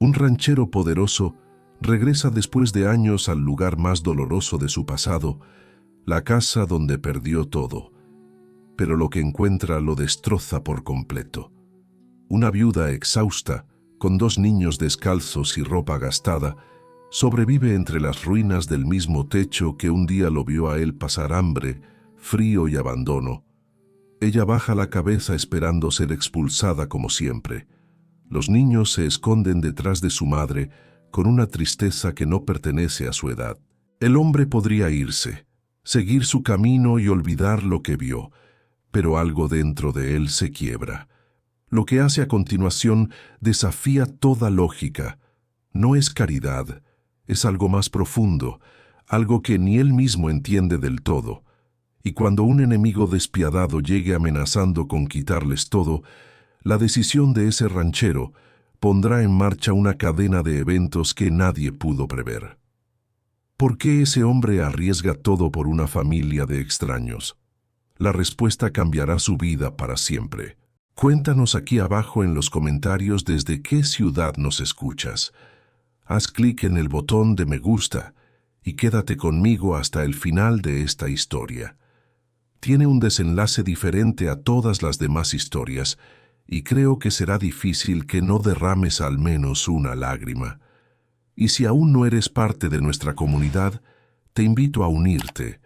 Un ranchero poderoso regresa después de años al lugar más doloroso de su pasado, la casa donde perdió todo, pero lo que encuentra lo destroza por completo. Una viuda exhausta, con 2 niños descalzos y ropa gastada, sobrevive entre las ruinas del mismo techo que un día lo vio a él pasar hambre, frío y abandono. Ella baja la cabeza esperando ser expulsada como siempre. Los niños se esconden detrás de su madre con una tristeza que no pertenece a su edad. El hombre podría irse, seguir su camino y olvidar lo que vio, pero algo dentro de él se quiebra. Lo que hace a continuación desafía toda lógica. No es caridad, es algo más profundo, algo que ni él mismo entiende del todo. Y cuando un enemigo despiadado llegue amenazando con quitarles todo, la decisión de ese ranchero pondrá en marcha una cadena de eventos que nadie pudo prever. ¿Por qué ese hombre arriesga todo por una familia de extraños? La respuesta cambiará su vida para siempre. Cuéntanos aquí abajo en los comentarios desde qué ciudad nos escuchas. Haz clic en el botón de me gusta y quédate conmigo hasta el final de esta historia. Tiene un desenlace diferente a todas las demás historias y creo que será difícil que no derrames al menos una lágrima. Y si aún no eres parte de nuestra comunidad, te invito a unirte.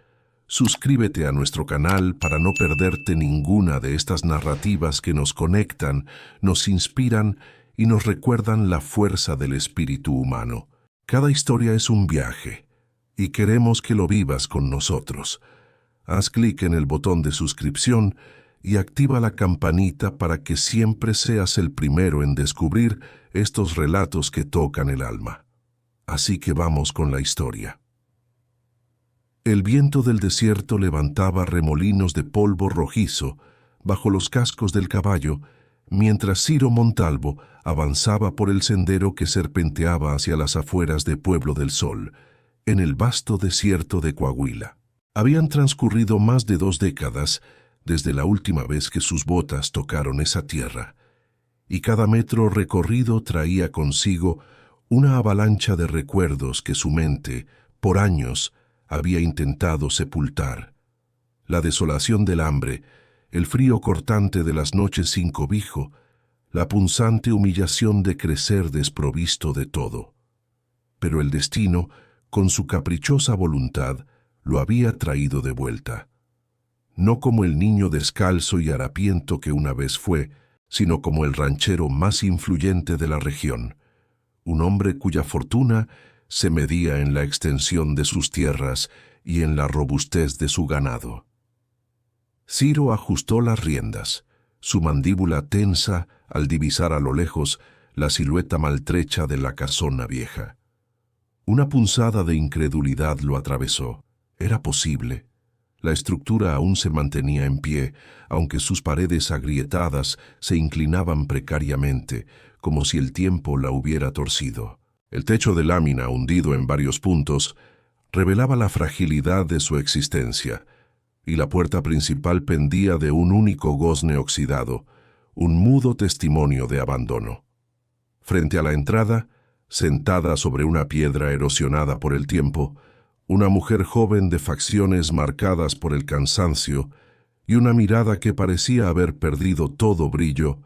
Suscríbete a nuestro canal para no perderte ninguna de estas narrativas que nos conectan, nos inspiran y nos recuerdan la fuerza del espíritu humano. Cada historia es un viaje y queremos que lo vivas con nosotros. Haz clic en el botón de suscripción y activa la campanita para que siempre seas el primero en descubrir estos relatos que tocan el alma. Así que vamos con la historia. El viento del desierto levantaba remolinos de polvo rojizo bajo los cascos del caballo, mientras Ciro Montalvo avanzaba por el sendero que serpenteaba hacia las afueras de Pueblo del Sol, en el vasto desierto de Coahuila. Habían transcurrido más de 2 décadas desde la última vez que sus botas tocaron esa tierra, y cada metro recorrido traía consigo una avalancha de recuerdos que su mente, por años, había intentado sepultar. La desolación del hambre, el frío cortante de las noches sin cobijo, la punzante humillación de crecer desprovisto de todo. Pero el destino, con su caprichosa voluntad, lo había traído de vuelta. No como el niño descalzo y harapiento que una vez fue, sino como el ranchero más influyente de la región, un hombre cuya fortuna se medía en la extensión de sus tierras y en la robustez de su ganado. Ciro ajustó las riendas, su mandíbula tensa al divisar a lo lejos la silueta maltrecha de la casona vieja. Una punzada de incredulidad lo atravesó. ¿Era posible? La estructura aún se mantenía en pie, aunque sus paredes agrietadas se inclinaban precariamente, como si el tiempo la hubiera torcido. El techo de lámina, hundido en varios puntos, revelaba la fragilidad de su existencia, y la puerta principal pendía de un único gozne oxidado, un mudo testimonio de abandono. Frente a la entrada, sentada sobre una piedra erosionada por el tiempo, una mujer joven de facciones marcadas por el cansancio y una mirada que parecía haber perdido todo brillo,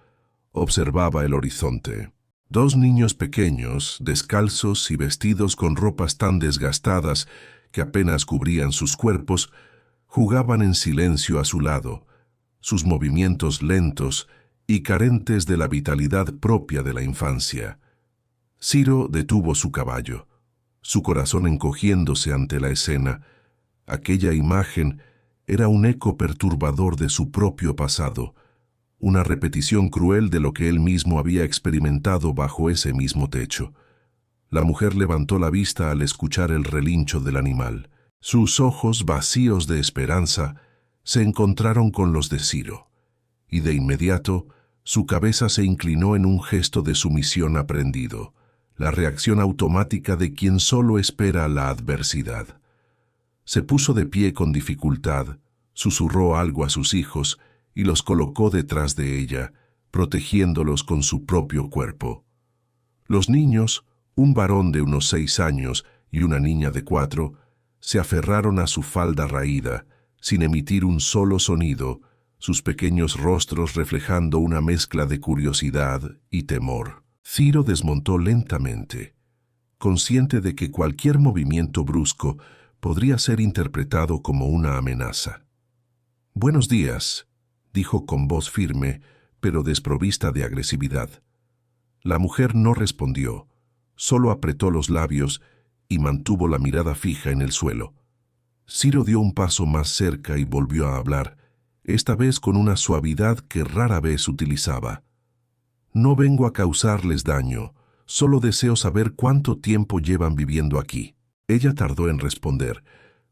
observaba el horizonte. 2 niños pequeños, descalzos y vestidos con ropas tan desgastadas que apenas cubrían sus cuerpos, jugaban en silencio a su lado, sus movimientos lentos y carentes de la vitalidad propia de la infancia. Ciro detuvo su caballo, su corazón encogiéndose ante la escena. Aquella imagen era un eco perturbador de su propio pasado, una repetición cruel de lo que él mismo había experimentado bajo ese mismo techo. La mujer levantó la vista al escuchar el relincho del animal. Sus ojos, vacíos de esperanza, se encontraron con los de Ciro, y de inmediato su cabeza se inclinó en un gesto de sumisión aprendido, la reacción automática de quien solo espera la adversidad. Se puso de pie con dificultad, susurró algo a sus hijos y los colocó detrás de ella, protegiéndolos con su propio cuerpo. Los niños, un varón de unos 6 años y una niña de 4, se aferraron a su falda raída, sin emitir un solo sonido, sus pequeños rostros reflejando una mezcla de curiosidad y temor. Ciro desmontó lentamente, consciente de que cualquier movimiento brusco podría ser interpretado como una amenaza. «Buenos días», dijo con voz firme, pero desprovista de agresividad. La mujer no respondió, solo apretó los labios y mantuvo la mirada fija en el suelo. Ciro dio un paso más cerca y volvió a hablar, esta vez con una suavidad que rara vez utilizaba. «No vengo a causarles daño, solo deseo saber cuánto tiempo llevan viviendo aquí». Ella tardó en responder,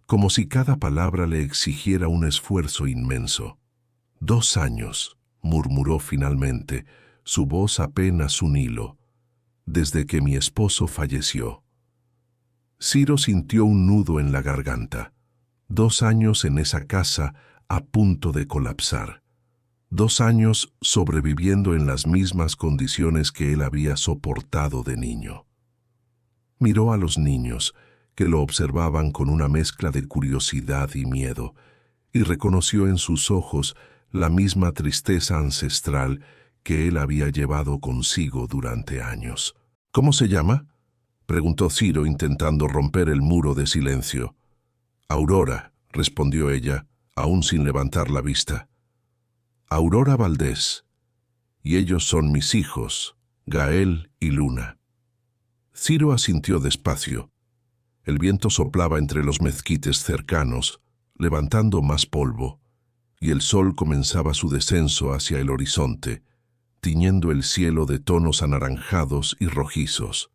como si cada palabra le exigiera un esfuerzo inmenso. «2 años», murmuró finalmente, su voz apenas un hilo, «desde que mi esposo falleció». Ciro sintió un nudo en la garganta. 2 años en esa casa a punto de colapsar. 2 años sobreviviendo en las mismas condiciones que él había soportado de niño. Miró a los niños, que lo observaban con una mezcla de curiosidad y miedo, y reconoció en sus ojos la misma tristeza ancestral que él había llevado consigo durante años. «¿Cómo se llama?», preguntó Ciro intentando romper el muro de silencio. «Aurora», respondió ella, aún sin levantar la vista. «Aurora Valdés. Y ellos son mis hijos, Gael y Luna». Ciro asintió despacio. El viento soplaba entre los mezquites cercanos, levantando más polvo, y el sol comenzaba su descenso hacia el horizonte, tiñendo el cielo de tonos anaranjados y rojizos.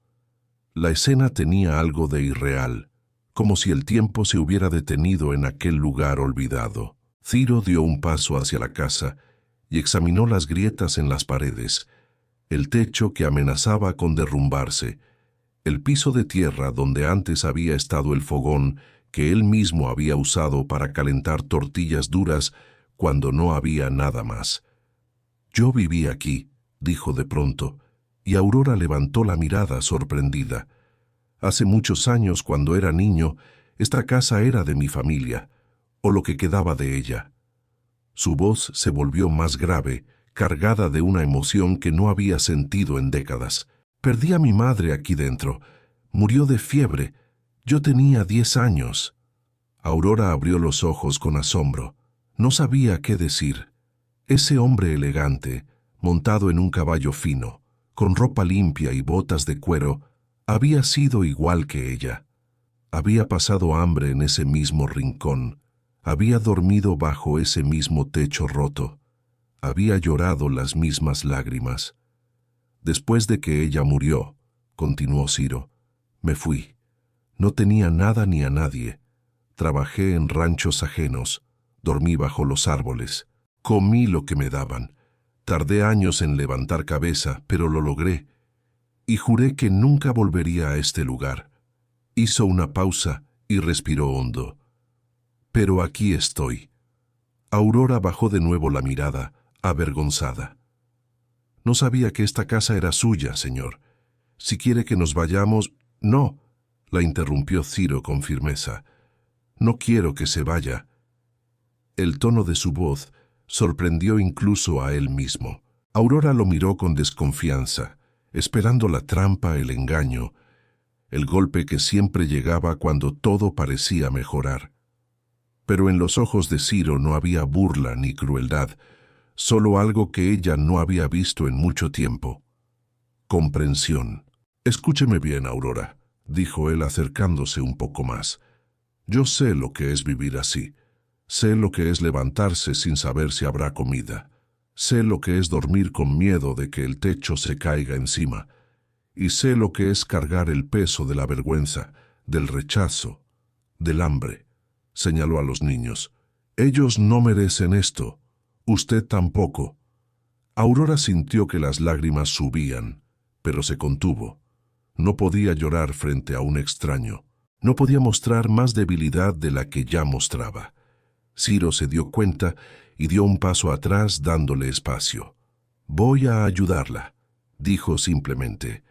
La escena tenía algo de irreal, como si el tiempo se hubiera detenido en aquel lugar olvidado. Ciro dio un paso hacia la casa y examinó las grietas en las paredes, el techo que amenazaba con derrumbarse, el piso de tierra donde antes había estado el fogón que él mismo había usado para calentar tortillas duras cuando no había nada más. «Yo viví aquí», dijo de pronto, y Aurora levantó la mirada sorprendida. «Hace muchos años, cuando era niño, esta casa era de mi familia, o lo que quedaba de ella». Su voz se volvió más grave, cargada de una emoción que no había sentido en décadas. «Perdí a mi madre aquí dentro. Murió de fiebre. Yo tenía 10 años». Aurora abrió los ojos con asombro. No sabía qué decir. Ese hombre elegante, montado en un caballo fino, con ropa limpia y botas de cuero, había sido igual que ella. Había pasado hambre en ese mismo rincón. Había dormido bajo ese mismo techo roto. Había llorado las mismas lágrimas. «Después de que ella murió», continuó Ciro, «me fui. No tenía nada ni a nadie. Trabajé en ranchos ajenos, dormí bajo los árboles, comí lo que me daban. Tardé años en levantar cabeza, pero lo logré. Y juré que nunca volvería a este lugar». Hizo una pausa y respiró hondo. «Pero aquí estoy». Aurora bajó de nuevo la mirada, avergonzada. «No sabía que esta casa era suya, señor. Si quiere que nos vayamos...» «No», la interrumpió Ciro con firmeza. «No quiero que se vaya». El tono de su voz sorprendió incluso a él mismo. Aurora lo miró con desconfianza, esperando la trampa, el engaño, el golpe que siempre llegaba cuando todo parecía mejorar. Pero en los ojos de Ciro no había burla ni crueldad, solo algo que ella no había visto en mucho tiempo: comprensión. «Escúcheme bien, Aurora», dijo él acercándose un poco más. «Yo sé lo que es vivir así. Sé lo que es levantarse sin saber si habrá comida. Sé lo que es dormir con miedo de que el techo se caiga encima. Y sé lo que es cargar el peso de la vergüenza, del rechazo, del hambre». Señaló a los niños. «Ellos no merecen esto. Usted tampoco». Aurora sintió que las lágrimas subían, pero se contuvo. No podía llorar frente a un extraño. No podía mostrar más debilidad de la que ya mostraba. Ciro se dio cuenta y dio un paso atrás dándole espacio. «Voy a ayudarla», dijo simplemente.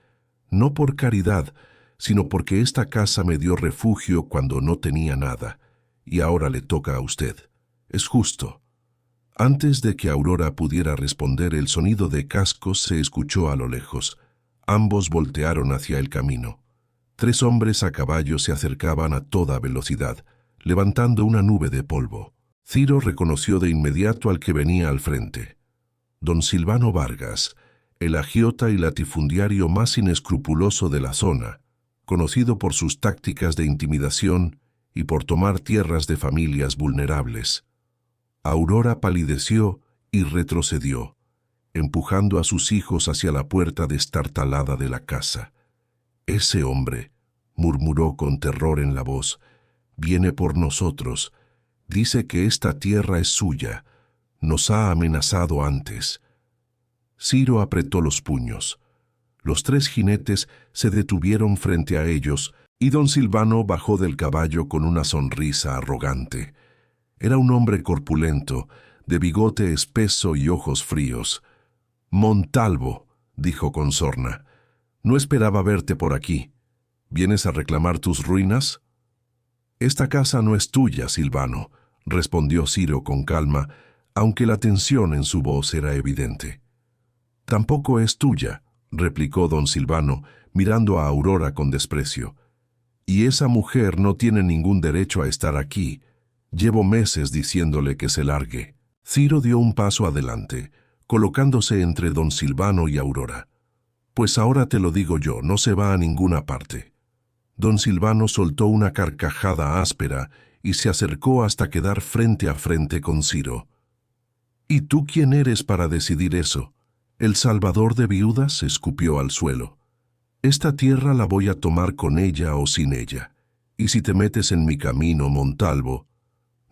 no por caridad, sino porque esta casa me dio refugio cuando no tenía nada, y ahora le toca a usted. Es justo. Antes de que Aurora pudiera responder, el sonido de cascos se escuchó a lo lejos. Ambos voltearon hacia el camino. 3 hombres a caballo se acercaban a toda velocidad, levantando una nube de polvo. Ciro reconoció de inmediato al que venía al frente. Don Silvano Vargas, el agiota y latifundiario más inescrupuloso de la zona, conocido por sus tácticas de intimidación y por tomar tierras de familias vulnerables. Aurora palideció y retrocedió, empujando a sus hijos hacia la puerta destartalada de la casa. «Ese hombre», murmuró con terror en la voz, «viene por nosotros. Dice que esta tierra es suya. Nos ha amenazado antes». Ciro apretó los puños. Los 3 jinetes se detuvieron frente a ellos y don Silvano bajó del caballo con una sonrisa arrogante. Era un hombre corpulento, de bigote espeso y ojos fríos. «Montalvo», dijo con sorna, «no esperaba verte por aquí. ¿Vienes a reclamar tus ruinas?» «Esta casa no es tuya, Silvano», respondió Ciro con calma, aunque la tensión en su voz era evidente. «Tampoco es tuya», replicó don Silvano, mirando a Aurora con desprecio. «Y esa mujer no tiene ningún derecho a estar aquí. Llevo meses diciéndole que se largue». Ciro dio un paso adelante, colocándose entre don Silvano y Aurora. «Pues ahora te lo digo yo, no se va a ninguna parte». Don Silvano soltó una carcajada áspera y se acercó hasta quedar frente a frente con Ciro. «¿Y tú quién eres para decidir eso? ¿El salvador de viudas?», escupió al suelo. «Esta tierra la voy a tomar con ella o sin ella. Y si te metes en mi camino, Montalvo».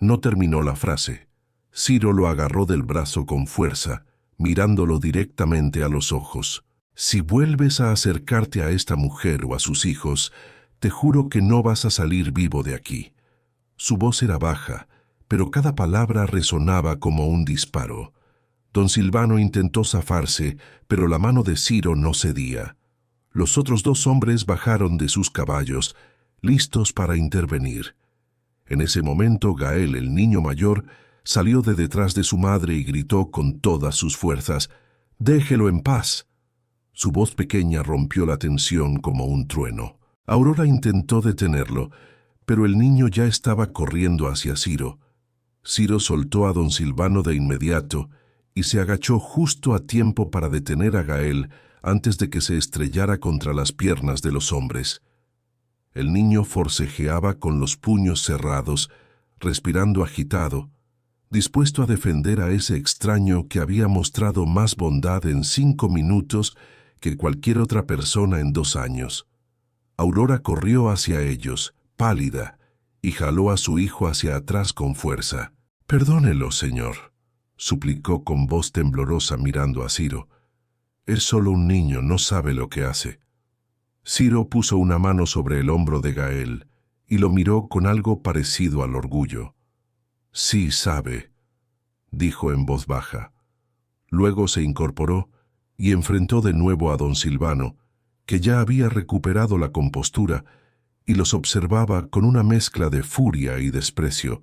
No terminó la frase. Ciro lo agarró del brazo con fuerza, mirándolo directamente a los ojos. «Si vuelves a acercarte a esta mujer o a sus hijos, te juro que no vas a salir vivo de aquí». Su voz era baja, pero cada palabra resonaba como un disparo. Don Silvano intentó zafarse, pero la mano de Ciro no cedía. Los otros 2 hombres bajaron de sus caballos, listos para intervenir. En ese momento Gael, el niño mayor, salió de detrás de su madre y gritó con todas sus fuerzas: «¡Déjelo en paz!». Su voz pequeña rompió la tensión como un trueno. Aurora intentó detenerlo, pero el niño ya estaba corriendo hacia Ciro. Ciro soltó a don Silvano de inmediato y se agachó justo a tiempo para detener a Gael antes de que se estrellara contra las piernas de los hombres. El niño forcejeaba con los puños cerrados, respirando agitado, dispuesto a defender a ese extraño que había mostrado más bondad en 5 minutos que cualquier otra persona en 2 años. Aurora corrió hacia ellos, pálida, y jaló a su hijo hacia atrás con fuerza. «Perdónelo, señor», suplicó con voz temblorosa mirando a Ciro. «Es solo un niño, no sabe lo que hace». Ciro puso una mano sobre el hombro de Gael y lo miró con algo parecido al orgullo. «Sí sabe», dijo en voz baja. Luego se incorporó y enfrentó de nuevo a don Silvano, que ya había recuperado la compostura y los observaba con una mezcla de furia y desprecio.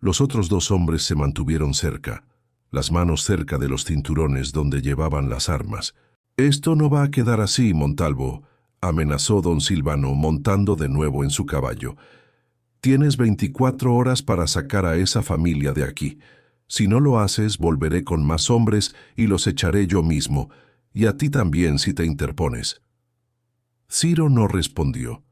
Los otros 2 hombres se mantuvieron cerca, las manos cerca de los cinturones donde llevaban las armas. «Esto no va a quedar así, Montalvo», amenazó don Silvano montando de nuevo en su caballo. «Tienes 24 horas para sacar a esa familia de aquí. Si no lo haces, volveré con más hombres y los echaré yo mismo, y a ti también si te interpones». Ciro no respondió.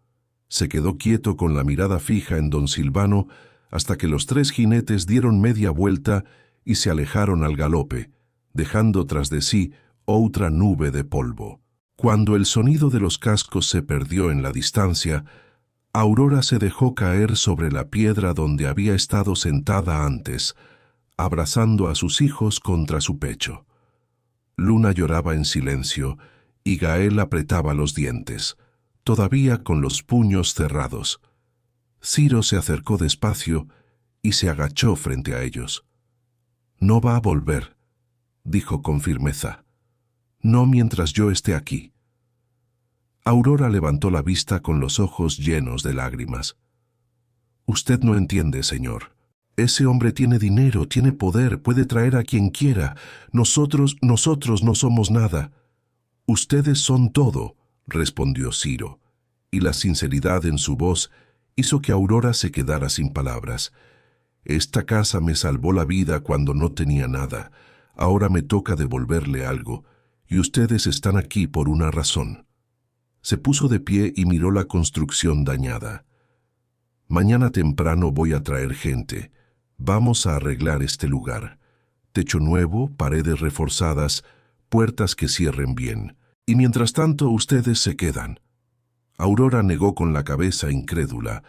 Se quedó quieto con la mirada fija en don Silvano hasta que los 3 jinetes dieron media vuelta y se alejaron al galope, dejando tras de sí otra nube de polvo. Cuando el sonido de los cascos se perdió en la distancia, Aurora se dejó caer sobre la piedra donde había estado sentada antes, abrazando a sus hijos contra su pecho. Luna lloraba en silencio y Gael apretaba los dientes, todavía con los puños cerrados. Ciro se acercó despacio y se agachó frente a ellos. «No va a volver», dijo con firmeza. «No mientras yo esté aquí». Aurora levantó la vista con los ojos llenos de lágrimas. Usted no entiende, señor. Ese hombre tiene dinero, tiene poder, puede traer a quien quiera. Nosotros no somos nada. Ustedes son todo, respondió Ciro, y la sinceridad en su voz hizo que Aurora se quedara sin palabras. Esta casa me salvó la vida cuando no tenía nada. Ahora me toca devolverle algo, y ustedes están aquí por una razón. Se puso de pie y miró la construcción dañada. Mañana temprano voy a traer gente. Vamos a arreglar este lugar. Techo nuevo, paredes reforzadas, puertas que cierren bien. Y mientras tanto ustedes se quedan. Aurora negó con la cabeza incrédula.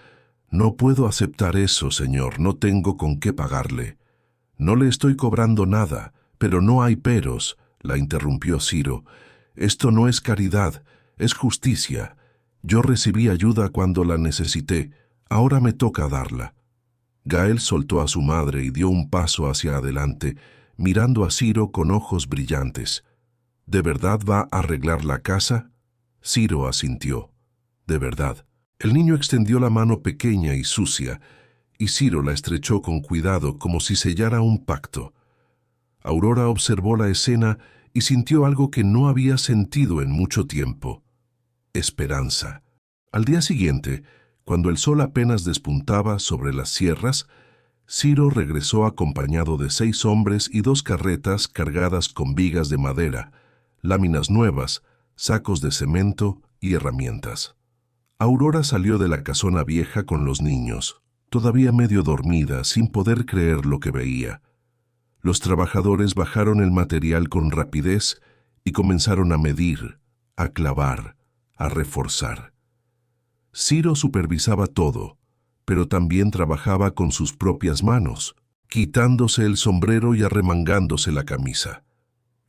No puedo aceptar eso, señor, no tengo con qué pagarle. No le estoy cobrando nada, pero no hay peros, la interrumpió Ciro. Esto no es caridad, es justicia. Yo recibí ayuda cuando la necesité, ahora me toca darla. Gael soltó a su madre y dio un paso hacia adelante, mirando a Ciro con ojos brillantes. ¿De verdad va a arreglar la casa? Ciro asintió. De verdad. El niño extendió la mano pequeña y sucia, y Ciro la estrechó con cuidado como si sellara un pacto. Aurora observó la escena y sintió algo que no había sentido en mucho tiempo. Esperanza. Al día siguiente, cuando el sol apenas despuntaba sobre las sierras, Ciro regresó acompañado de 6 hombres y 2 carretas cargadas con vigas de madera, láminas nuevas, sacos de cemento y herramientas. Aurora salió de la casona vieja con los niños, todavía medio dormida, sin poder creer lo que veía. Los trabajadores bajaron el material con rapidez y comenzaron a medir, a clavar, a reforzar. Ciro supervisaba todo, pero también trabajaba con sus propias manos, quitándose el sombrero y arremangándose la camisa.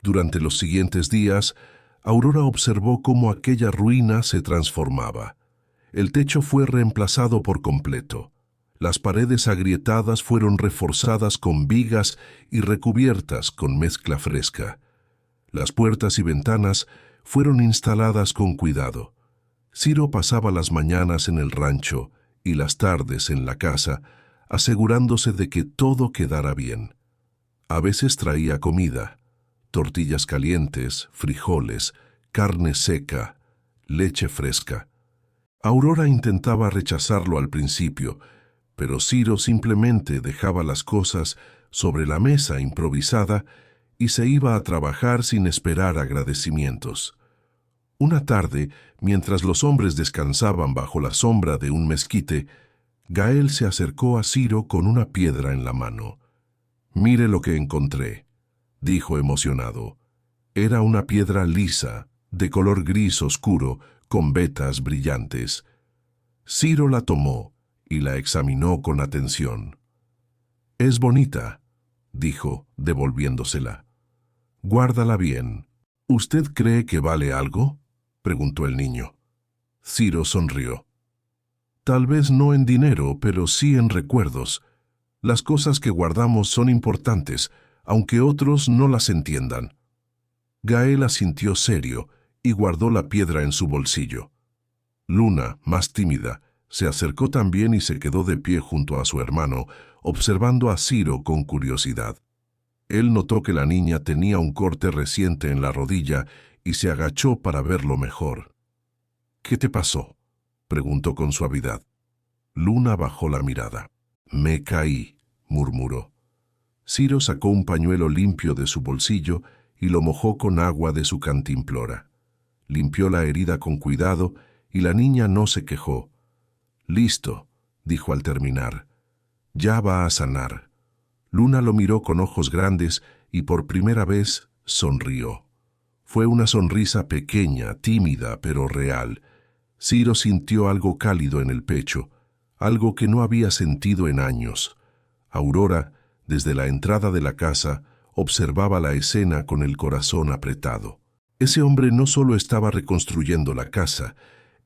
Durante los siguientes días, Aurora observó cómo aquella ruina se transformaba. El techo fue reemplazado por completo. Las paredes agrietadas fueron reforzadas con vigas y recubiertas con mezcla fresca. Las puertas y ventanas fueron instaladas con cuidado. Ciro pasaba las mañanas en el rancho y las tardes en la casa, asegurándose de que todo quedara bien. A veces traía comida, tortillas calientes, frijoles, carne seca, leche fresca. Aurora intentaba rechazarlo al principio, pero Ciro simplemente dejaba las cosas sobre la mesa improvisada y se iba a trabajar sin esperar agradecimientos. Una tarde, mientras los hombres descansaban bajo la sombra de un mezquite, Gael se acercó a Ciro con una piedra en la mano. «Mire lo que encontré», dijo emocionado. Era una piedra lisa, de color gris oscuro, con vetas brillantes. Ciro la tomó y la examinó con atención. «Es bonita», dijo, devolviéndosela. «Guárdala bien. ¿Usted cree que vale algo?», preguntó el niño. Ciro sonrió. «Tal vez no en dinero, pero sí en recuerdos. Las cosas que guardamos son importantes, aunque otros no las entiendan». Gael asintió serio y guardó la piedra en su bolsillo. Luna, más tímida, se acercó también y se quedó de pie junto a su hermano, observando a Ciro con curiosidad. Él notó que la niña tenía un corte reciente en la rodilla y se agachó para verlo mejor. «¿Qué te pasó?», preguntó con suavidad. Luna bajó la mirada. «Me caí», murmuró. Ciro sacó un pañuelo limpio de su bolsillo y lo mojó con agua de su cantimplora. Limpió la herida con cuidado y la niña no se quejó. «Listo», dijo al terminar. «Ya va a sanar». Luna lo miró con ojos grandes y por primera vez sonrió. Fue una sonrisa pequeña, tímida, pero real. Ciro sintió algo cálido en el pecho, algo que no había sentido en años. Aurora, desde la entrada de la casa, observaba la escena con el corazón apretado. Ese hombre no solo estaba reconstruyendo la casa,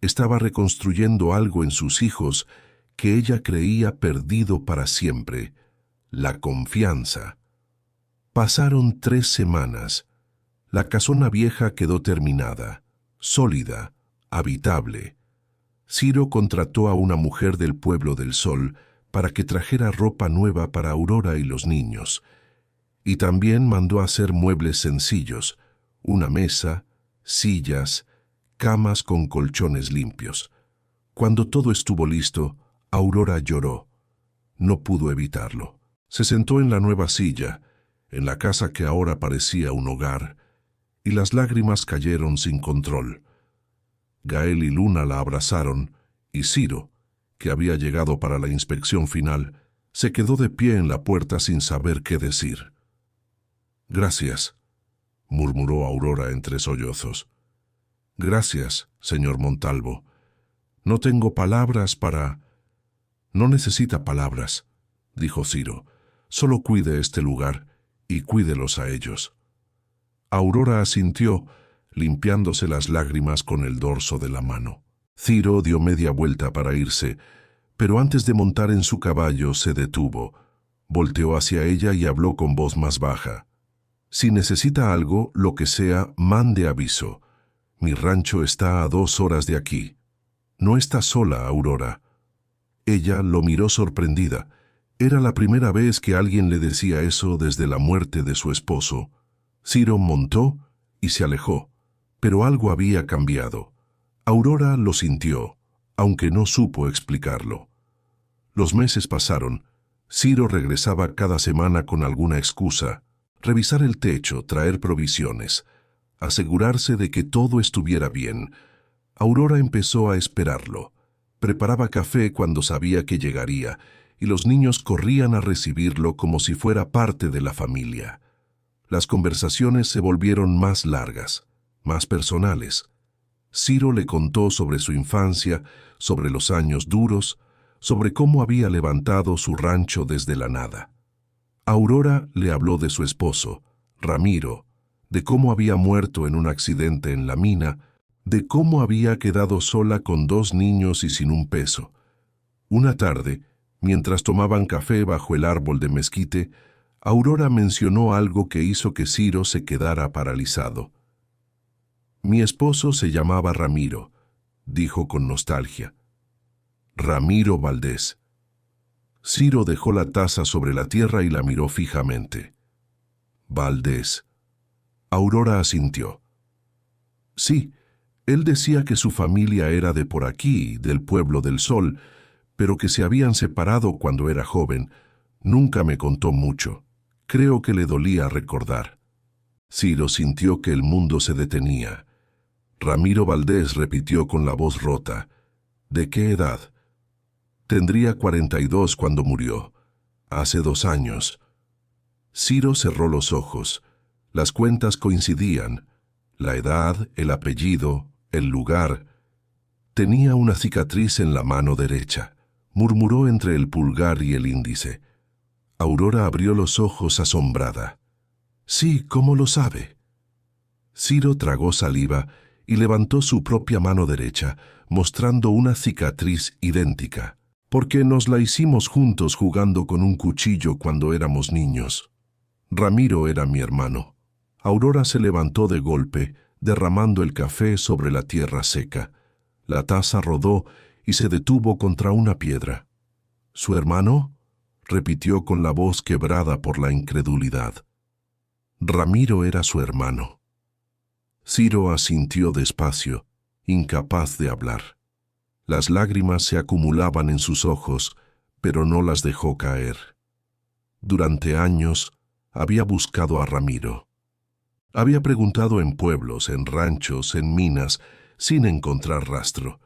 estaba reconstruyendo algo en sus hijos que ella creía perdido para siempre: la confianza. Pasaron 3 semanas. La casona vieja quedó terminada, sólida, habitable. Ciro contrató a una mujer del pueblo del Sol para que trajera ropa nueva para Aurora y los niños, y también mandó hacer muebles sencillos, una mesa, sillas, camas con colchones limpios. Cuando todo estuvo listo, Aurora lloró. No pudo evitarlo. Se sentó en la nueva silla, en la casa que ahora parecía un hogar, y las lágrimas cayeron sin control. Gael y Luna la abrazaron, y Ciro, que había llegado para la inspección final, se quedó de pie en la puerta sin saber qué decir. «Gracias», murmuró Aurora entre sollozos. «Gracias, señor Montalvo. No tengo palabras para...» «No necesita palabras», dijo Ciro. «Solo cuide este lugar y cuídelos a ellos». Aurora asintió, limpiándose las lágrimas con el dorso de la mano. Ciro dio media vuelta para irse, pero antes de montar en su caballo se detuvo, volteó hacia ella y habló con voz más baja. «Si necesita algo, lo que sea, mande aviso. Mi rancho está a 2 horas de aquí». «No está sola, Aurora». Ella lo miró sorprendida. Era la primera vez que alguien le decía eso desde la muerte de su esposo. Ciro montó y se alejó, pero algo había cambiado. Aurora lo sintió, aunque no supo explicarlo. Los meses pasaron. Ciro regresaba cada semana con alguna excusa: revisar el techo, traer provisiones, asegurarse de que todo estuviera bien. Aurora empezó a esperarlo. Preparaba café cuando sabía que llegaría, y los niños corrían a recibirlo como si fuera parte de la familia. Las conversaciones se volvieron más largas, más personales. Ciro le contó sobre su infancia, sobre los años duros, sobre cómo había levantado su rancho desde la nada. Aurora le habló de su esposo, Ramiro, de cómo había muerto en un accidente en la mina, de cómo había quedado sola con 2 niños y sin un peso. Una tarde, mientras tomaban café bajo el árbol de mezquite, Aurora mencionó algo que hizo que Ciro se quedara paralizado. «Mi esposo se llamaba Ramiro», dijo con nostalgia. «Ramiro Valdés». Ciro dejó la taza sobre la tierra y la miró fijamente. «Valdés». Aurora asintió. «Sí, él decía que su familia era de por aquí, del pueblo del Sol, pero que se habían separado cuando era joven. Nunca me contó mucho. Creo que le dolía recordar». Ciro sintió que el mundo se detenía. Ramiro Valdés repitió con la voz rota. «¿De qué edad?» «Tendría 42 cuando murió. Hace 2 años». Ciro cerró los ojos. Las cuentas coincidían. La edad, el apellido, el lugar. Tenía una cicatriz en la mano derecha. Murmuró entre el pulgar y el índice. Aurora abrió los ojos asombrada. «Sí, ¿cómo lo sabe?» Ciro tragó saliva y levantó su propia mano derecha, mostrando una cicatriz idéntica. «Porque nos la hicimos juntos jugando con un cuchillo cuando éramos niños. Ramiro era mi hermano». Aurora se levantó de golpe, derramando el café sobre la tierra seca. La taza rodó y se detuvo contra una piedra. «¿Su hermano?», repitió con la voz quebrada por la incredulidad. Ramiro era su hermano. Ciro asintió despacio, incapaz de hablar. Las lágrimas se acumulaban en sus ojos, pero no las dejó caer. Durante años había buscado a Ramiro. Había preguntado en pueblos, en ranchos, en minas, sin encontrar rastro.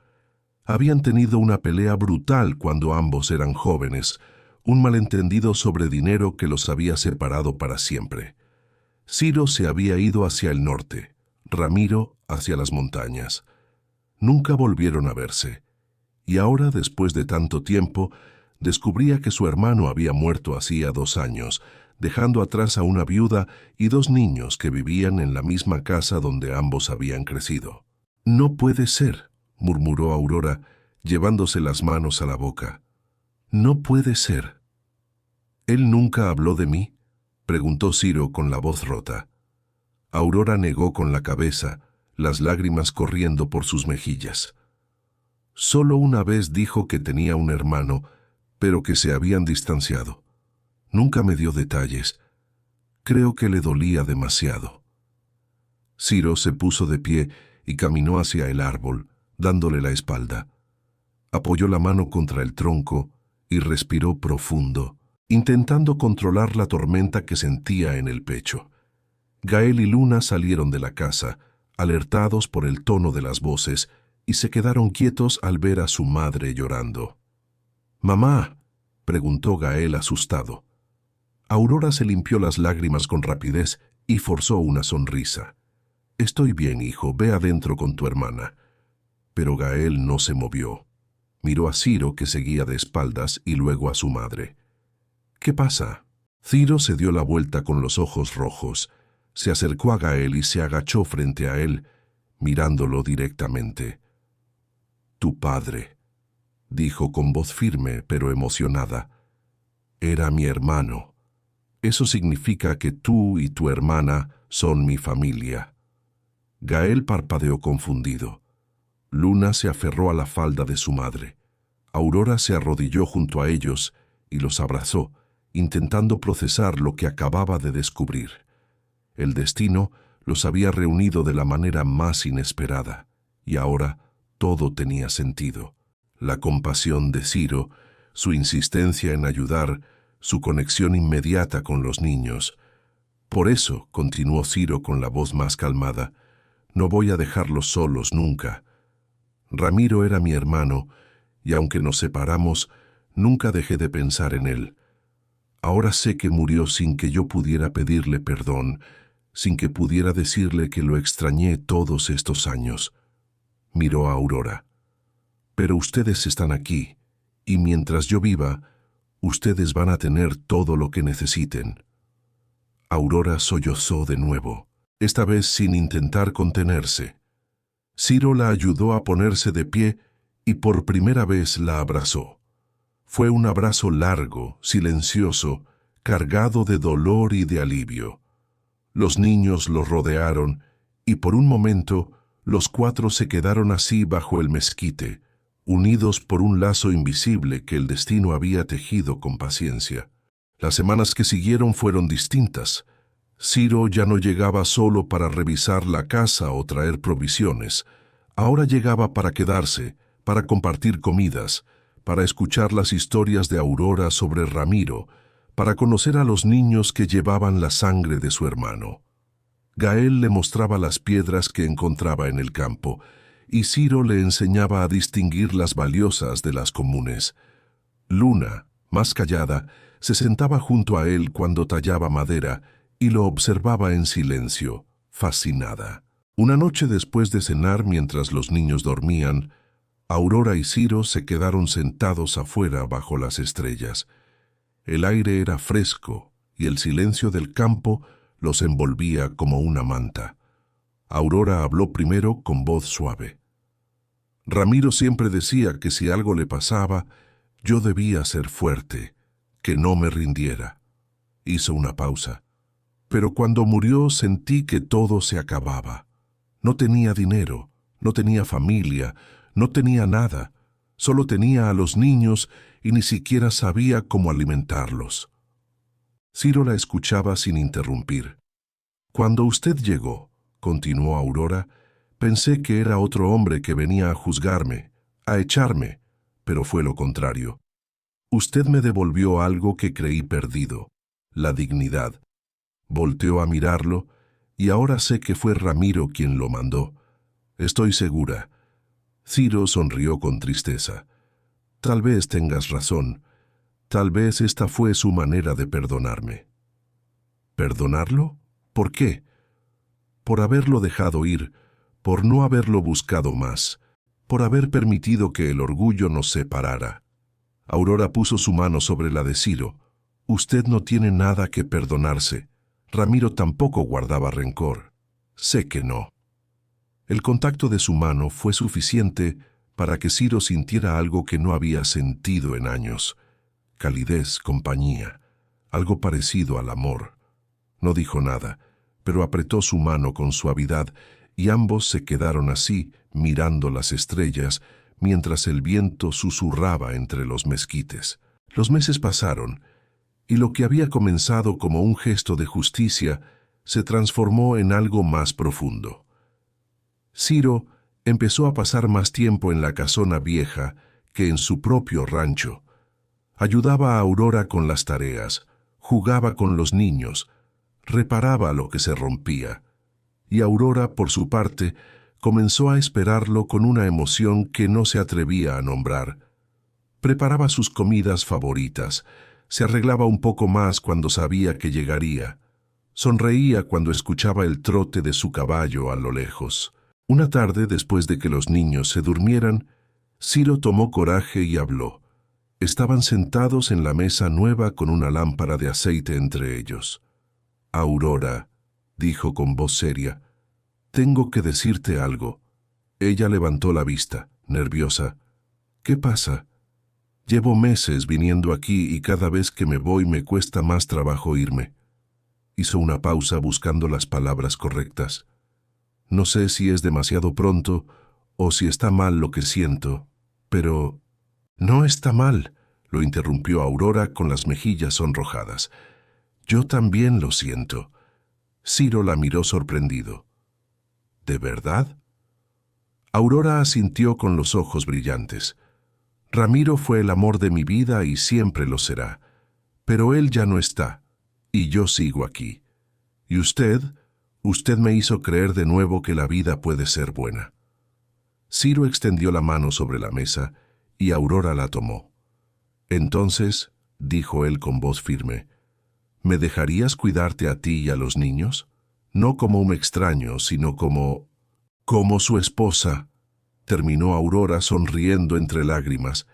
Habían tenido una pelea brutal cuando ambos eran jóvenes, un malentendido sobre dinero que los había separado para siempre. Ciro se había ido hacia el norte, Ramiro hacia las montañas. Nunca volvieron a verse, y ahora, después de tanto tiempo, descubría que su hermano había muerto hacía 2 años, dejando atrás a una viuda y 2 niños que vivían en la misma casa donde ambos habían crecido. «No puede ser», murmuró Aurora, llevándose las manos a la boca. «No puede ser». «¿Él nunca habló de mí?», preguntó Ciro con la voz rota. Aurora negó con la cabeza, las lágrimas corriendo por sus mejillas. Solo una vez dijo que tenía un hermano, pero que se habían distanciado. Nunca me dio detalles. Creo que le dolía demasiado. Ciro se puso de pie y caminó hacia el árbol, dándole la espalda. Apoyó la mano contra el tronco y respiró profundo, intentando controlar la tormenta que sentía en el pecho. Gael y Luna salieron de la casa, alertados por el tono de las voces, y se quedaron quietos al ver a su madre llorando. «Mamá», preguntó Gael asustado. Aurora se limpió las lágrimas con rapidez y forzó una sonrisa. «Estoy bien, hijo, ve adentro con tu hermana». Pero Gael no se movió. Miró a Ciro, que seguía de espaldas, y luego a su madre. «¿Qué pasa?» Ciro se dio la vuelta con los ojos rojos. Se acercó a Gael y se agachó frente a él, mirándolo directamente. «Tu padre», dijo con voz firme pero emocionada, «era mi hermano. Eso significa que tú y tu hermana son mi familia». Gael parpadeó confundido. Luna se aferró a la falda de su madre. Aurora se arrodilló junto a ellos y los abrazó, intentando procesar lo que acababa de descubrir. El destino los había reunido de la manera más inesperada, y ahora todo tenía sentido. La compasión de Ciro, su insistencia en ayudar, su conexión inmediata con los niños. «Por eso», continuó Ciro con la voz más calmada, «no voy a dejarlos solos nunca. Ramiro era mi hermano, y aunque nos separamos, nunca dejé de pensar en él. Ahora sé que murió sin que yo pudiera pedirle perdón, sin que pudiera decirle que lo extrañé todos estos años». Miró a Aurora. «Pero ustedes están aquí, y mientras yo viva, ustedes van a tener todo lo que necesiten». Aurora sollozó de nuevo, esta vez sin intentar contenerse. Ciro la ayudó a ponerse de pie y por primera vez la abrazó. Fue un abrazo largo, silencioso, cargado de dolor y de alivio. Los niños los rodearon y por un momento los cuatro se quedaron así bajo el mezquite, unidos por un lazo invisible que el destino había tejido con paciencia. Las semanas que siguieron fueron distintas. Ciro ya no llegaba solo para revisar la casa o traer provisiones. Ahora llegaba para quedarse, para compartir comidas, para escuchar las historias de Aurora sobre Ramiro, para conocer a los niños que llevaban la sangre de su hermano. Gael le mostraba las piedras que encontraba en el campo, y Ciro le enseñaba a distinguir las valiosas de las comunes. Luna, más callada, se sentaba junto a él cuando tallaba madera y lo observaba en silencio, fascinada. Una noche después de cenar, mientras los niños dormían, Aurora y Ciro se quedaron sentados afuera bajo las estrellas. El aire era fresco y el silencio del campo los envolvía como una manta. Aurora habló primero con voz suave. «Ramiro siempre decía que si algo le pasaba, yo debía ser fuerte, que no me rindiera». Hizo una pausa. «Pero cuando murió sentí que todo se acababa. No tenía dinero, no tenía familia, no tenía nada. Solo tenía a los niños y ni siquiera sabía cómo alimentarlos». Ciro la escuchaba sin interrumpir. «Cuando usted llegó», continuó Aurora, «pensé que era otro hombre que venía a juzgarme, a echarme, pero fue lo contrario. Usted me devolvió algo que creí perdido, la dignidad». Volteó a mirarlo, y ahora sé que fue Ramiro quien lo mandó. Estoy segura. Ciro sonrió con tristeza. «Tal vez tengas razón. Tal vez esta fue su manera de perdonarme». «¿Perdonarlo? ¿Por qué?» «Por haberlo dejado ir, por no haberlo buscado más, por haber permitido que el orgullo nos separara». Aurora puso su mano sobre la de Ciro. «Usted no tiene nada que perdonarse. Ramiro tampoco guardaba rencor». «Sé que no». El contacto de su mano fue suficiente para que Ciro sintiera algo que no había sentido en años. Calidez, compañía, algo parecido al amor. No dijo nada, pero apretó su mano con suavidad y ambos se quedaron así, mirando las estrellas, mientras el viento susurraba entre los mezquites. Los meses pasaron, y lo que había comenzado como un gesto de justicia se transformó en algo más profundo. Ciro empezó a pasar más tiempo en la casona vieja que en su propio rancho. Ayudaba a Aurora con las tareas, jugaba con los niños, reparaba lo que se rompía. Y Aurora, por su parte, comenzó a esperarlo con una emoción que no se atrevía a nombrar. Preparaba sus comidas favoritas, se arreglaba un poco más cuando sabía que llegaría. Sonreía cuando escuchaba el trote de su caballo a lo lejos. Una tarde, después de que los niños se durmieran, Ciro tomó coraje y habló. Estaban sentados en la mesa nueva con una lámpara de aceite entre ellos. «Aurora», dijo con voz seria, «tengo que decirte algo». Ella levantó la vista, nerviosa. «¿Qué pasa?» «Llevo meses viniendo aquí y cada vez que me voy me cuesta más trabajo irme». Hizo una pausa buscando las palabras correctas. «No sé si es demasiado pronto o si está mal lo que siento, pero...» «No está mal», lo interrumpió Aurora con las mejillas sonrojadas. «Yo también lo siento». Ciro la miró sorprendido. «¿De verdad?» Aurora asintió con los ojos brillantes. «Ramiro fue el amor de mi vida y siempre lo será. Pero él ya no está, y yo sigo aquí. Y usted me hizo creer de nuevo que la vida puede ser buena». Ciro extendió la mano sobre la mesa y Aurora la tomó. «Entonces», dijo él con voz firme, «¿me dejarías cuidarte a ti y a los niños? No como un extraño, sino como su esposa», terminó Aurora sonriendo entre lágrimas.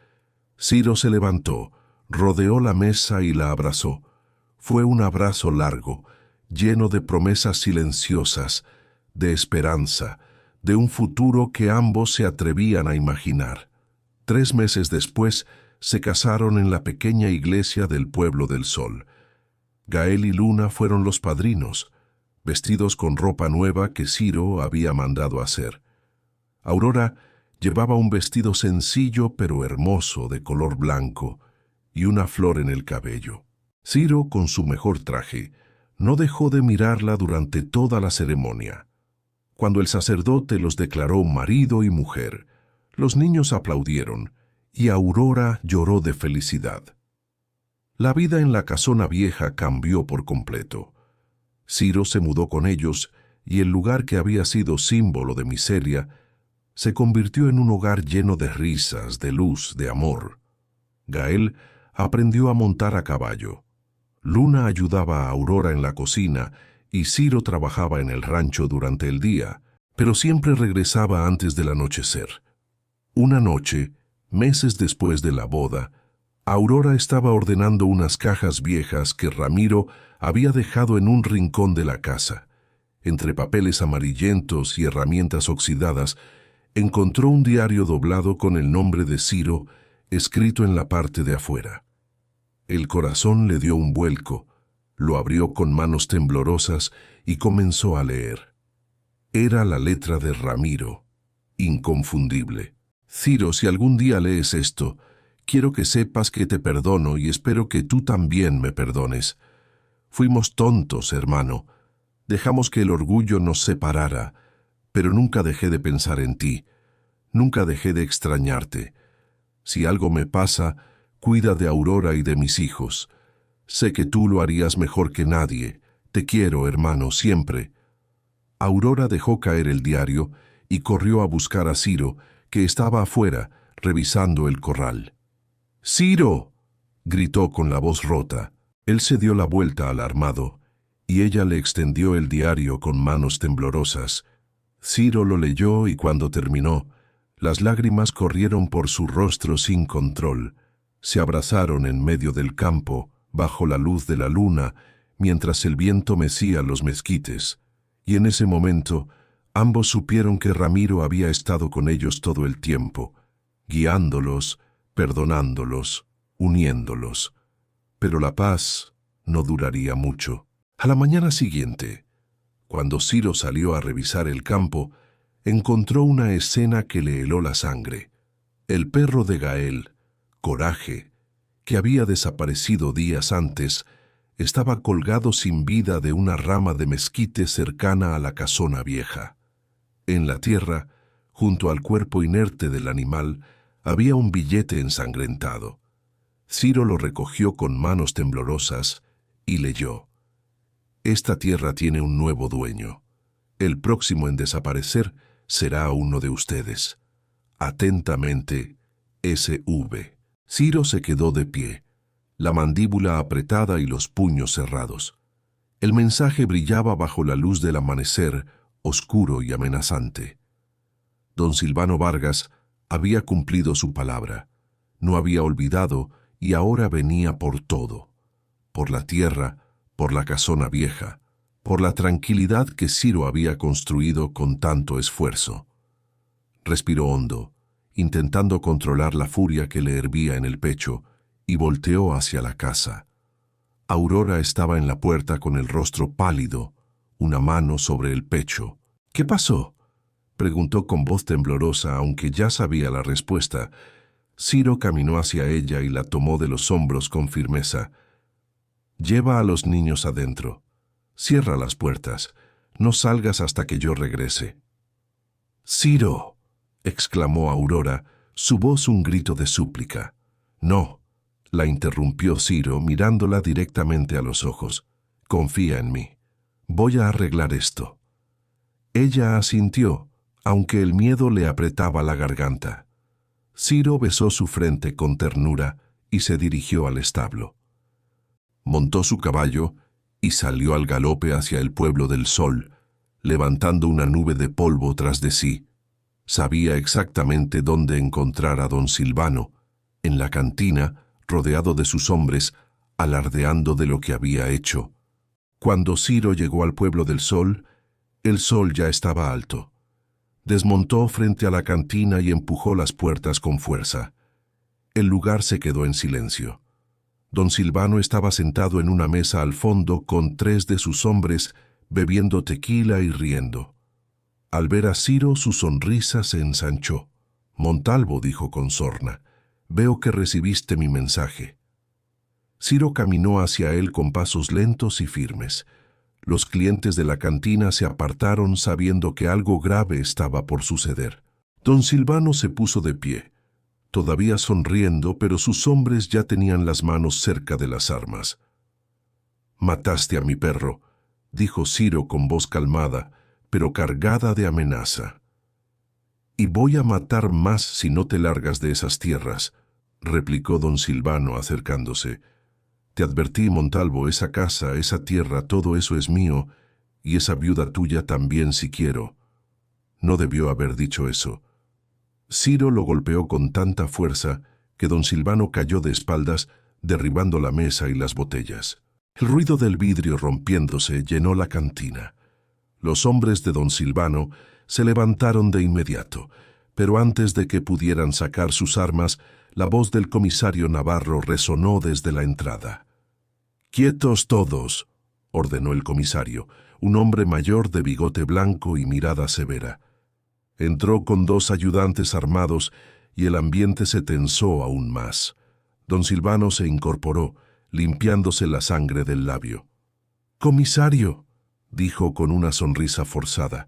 Ciro se levantó, rodeó la mesa y la abrazó. Fue un abrazo largo, lleno de promesas silenciosas, de esperanza, de un futuro que ambos se atrevían a imaginar. 3 meses después, se casaron en la pequeña iglesia del Pueblo del Sol. Gael y Luna fueron los padrinos, vestidos con ropa nueva que Ciro había mandado hacer. Aurora llevaba un vestido sencillo pero hermoso de color blanco y una flor en el cabello. Ciro, con su mejor traje, no dejó de mirarla durante toda la ceremonia. Cuando el sacerdote los declaró marido y mujer, los niños aplaudieron y Aurora lloró de felicidad. La vida en la casona vieja cambió por completo. Ciro se mudó con ellos y el lugar que había sido símbolo de miseria se convirtió en un hogar lleno de risas, de luz, de amor. Gael aprendió a montar a caballo. Luna ayudaba a Aurora en la cocina y Ciro trabajaba en el rancho durante el día, pero siempre regresaba antes del anochecer. Una noche, meses después de la boda, Aurora estaba ordenando unas cajas viejas que Ramiro había dejado en un rincón de la casa. Entre papeles amarillentos y herramientas oxidadas, encontró un diario doblado con el nombre de Ciro escrito en la parte de afuera. El corazón le dio un vuelco, lo abrió con manos temblorosas y comenzó a leer. Era la letra de Ramiro, inconfundible. «Ciro, si algún día lees esto, quiero que sepas que te perdono y espero que tú también me perdones. Fuimos tontos, hermano. Dejamos que el orgullo nos separara, pero nunca dejé de pensar en ti. Nunca dejé de extrañarte. Si algo me pasa, cuida de Aurora y de mis hijos. Sé que tú lo harías mejor que nadie. Te quiero, hermano, siempre». Aurora dejó caer el diario y corrió a buscar a Ciro, que estaba afuera, revisando el corral. «¡Ciro!», gritó con la voz rota. Él se dio la vuelta alarmado, y ella le extendió el diario con manos temblorosas. Ciro lo leyó y cuando terminó, las lágrimas corrieron por su rostro sin control. Se abrazaron en medio del campo, bajo la luz de la luna, mientras el viento mecía los mezquites. Y en ese momento, ambos supieron que Ramiro había estado con ellos todo el tiempo, guiándolos, perdonándolos, uniéndolos. Pero la paz no duraría mucho. A la mañana siguiente, Cuando Ciro salió a revisar el campo, encontró una escena que le heló la sangre. El perro de Gael, Coraje, que había desaparecido días antes, estaba colgado sin vida de una rama de mezquite cercana a la casona vieja. En la tierra, junto al cuerpo inerte del animal, había un billete ensangrentado. Ciro lo recogió con manos temblorosas y leyó: «Esta tierra tiene un nuevo dueño. El próximo en desaparecer será uno de ustedes. Atentamente, S.V.» Ciro se quedó de pie, la mandíbula apretada y los puños cerrados. El mensaje brillaba bajo la luz del amanecer, oscuro y amenazante. Don Silvano Vargas había cumplido su palabra, no había olvidado y ahora venía por todo, por la tierra, por la casona vieja, por la tranquilidad que Ciro había construido con tanto esfuerzo. Respiró hondo, intentando controlar la furia que le hervía en el pecho, y volteó hacia la casa. Aurora estaba en la puerta con el rostro pálido, una mano sobre el pecho. «¿Qué pasó?», preguntó con voz temblorosa, aunque ya sabía la respuesta. Ciro caminó hacia ella y la tomó de los hombros con firmeza. «Lleva a los niños adentro. Cierra las puertas. No salgas hasta que yo regrese». «¡Ciro!», exclamó Aurora, su voz un grito de súplica. «No», la interrumpió Ciro mirándola directamente a los ojos. «Confía en mí. Voy a arreglar esto». Ella asintió, aunque el miedo le apretaba la garganta. Ciro besó su frente con ternura y se dirigió al establo. Montó su caballo y salió al galope hacia el pueblo del sol, levantando una nube de polvo tras de sí. Sabía exactamente dónde encontrar a don Silvano, en la cantina, rodeado de sus hombres, alardeando de lo que había hecho. Cuando Ciro llegó al pueblo del sol, el sol ya estaba alto. Desmontó frente a la cantina y empujó las puertas con fuerza. El lugar se quedó en silencio. Don Silvano estaba sentado en una mesa al fondo con 3 de sus hombres bebiendo tequila y riendo. Al ver a Ciro, su sonrisa se ensanchó. «Montalvo», dijo con sorna, «veo que recibiste mi mensaje». Ciro caminó hacia él con pasos lentos y firmes. Los clientes de la cantina se apartaron sabiendo que algo grave estaba por suceder. Don Silvano se puso de pie, todavía sonriendo, pero sus hombres ya tenían las manos cerca de las armas. «Mataste a mi perro», dijo Ciro con voz calmada, pero cargada de amenaza. «Y voy a matar más si no te largas de esas tierras», replicó don Silvano acercándose. «Te advertí, Montalvo, esa casa, esa tierra, todo eso es mío, y esa viuda tuya también si quiero». No debió haber dicho eso. Ciro lo golpeó con tanta fuerza que don Silvano cayó de espaldas, derribando la mesa y las botellas. El ruido del vidrio rompiéndose llenó la cantina. Los hombres de don Silvano se levantaron de inmediato, pero antes de que pudieran sacar sus armas, la voz del comisario Navarro resonó desde la entrada. «¡Quietos todos!», ordenó el comisario, un hombre mayor de bigote blanco y mirada severa. Entró con 2 ayudantes armados y el ambiente se tensó aún más. Don Silvano se incorporó, limpiándose la sangre del labio. «Comisario», dijo con una sonrisa forzada,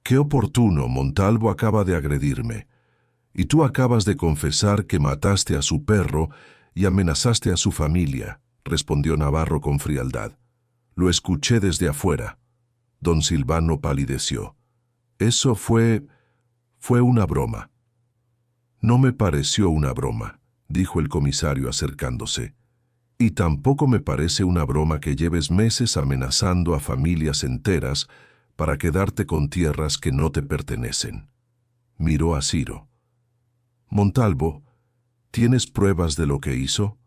«qué oportuno, Montalvo acaba de agredirme. Y tú acabas de confesar que mataste a su perro y amenazaste a su familia», respondió Navarro con frialdad. «Lo escuché desde afuera». Don Silvano palideció. «Eso fue una broma». «No me pareció una broma», dijo el comisario acercándose. «Y tampoco me parece una broma que lleves meses amenazando a familias enteras para quedarte con tierras que no te pertenecen». Miró a Ciro. «Montalvo, ¿tienes pruebas de lo que hizo?».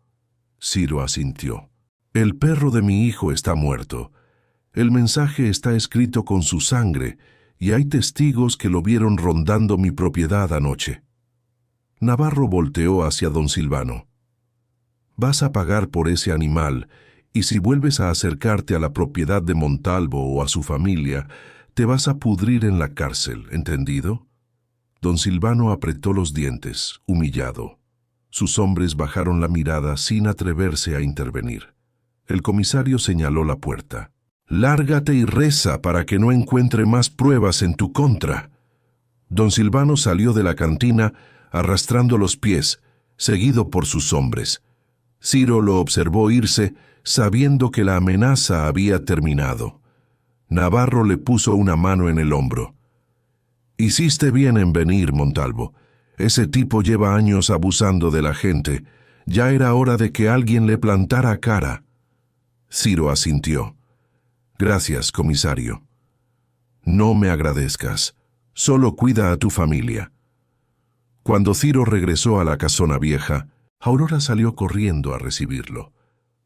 Ciro asintió. «El perro de mi hijo está muerto. El mensaje está escrito con su sangre y hay testigos que lo vieron rondando mi propiedad anoche». Navarro volteó hacia don Silvano. «Vas a pagar por ese animal Y si vuelves a acercarte a la propiedad de Montalvo o a su familia, te vas a pudrir en la cárcel, ¿entendido? Don Silvano apretó los dientes, humillado. Sus hombres bajaron la mirada sin atreverse a intervenir. El comisario señaló la puerta. «Lárgate y reza para que no encuentre más pruebas en tu contra». Don Silvano salió de la cantina arrastrando los pies, seguido por sus hombres. Ciro lo observó irse, sabiendo que la amenaza había terminado. Navarro le puso una mano en el hombro. «Hiciste bien en venir, Montalvo. Ese tipo lleva años abusando de la gente. Ya era hora de que alguien le plantara cara». Ciro asintió. «Gracias, comisario». «No me agradezcas. Solo cuida a tu familia». Cuando Ciro regresó a la casona vieja, Aurora salió corriendo a recibirlo.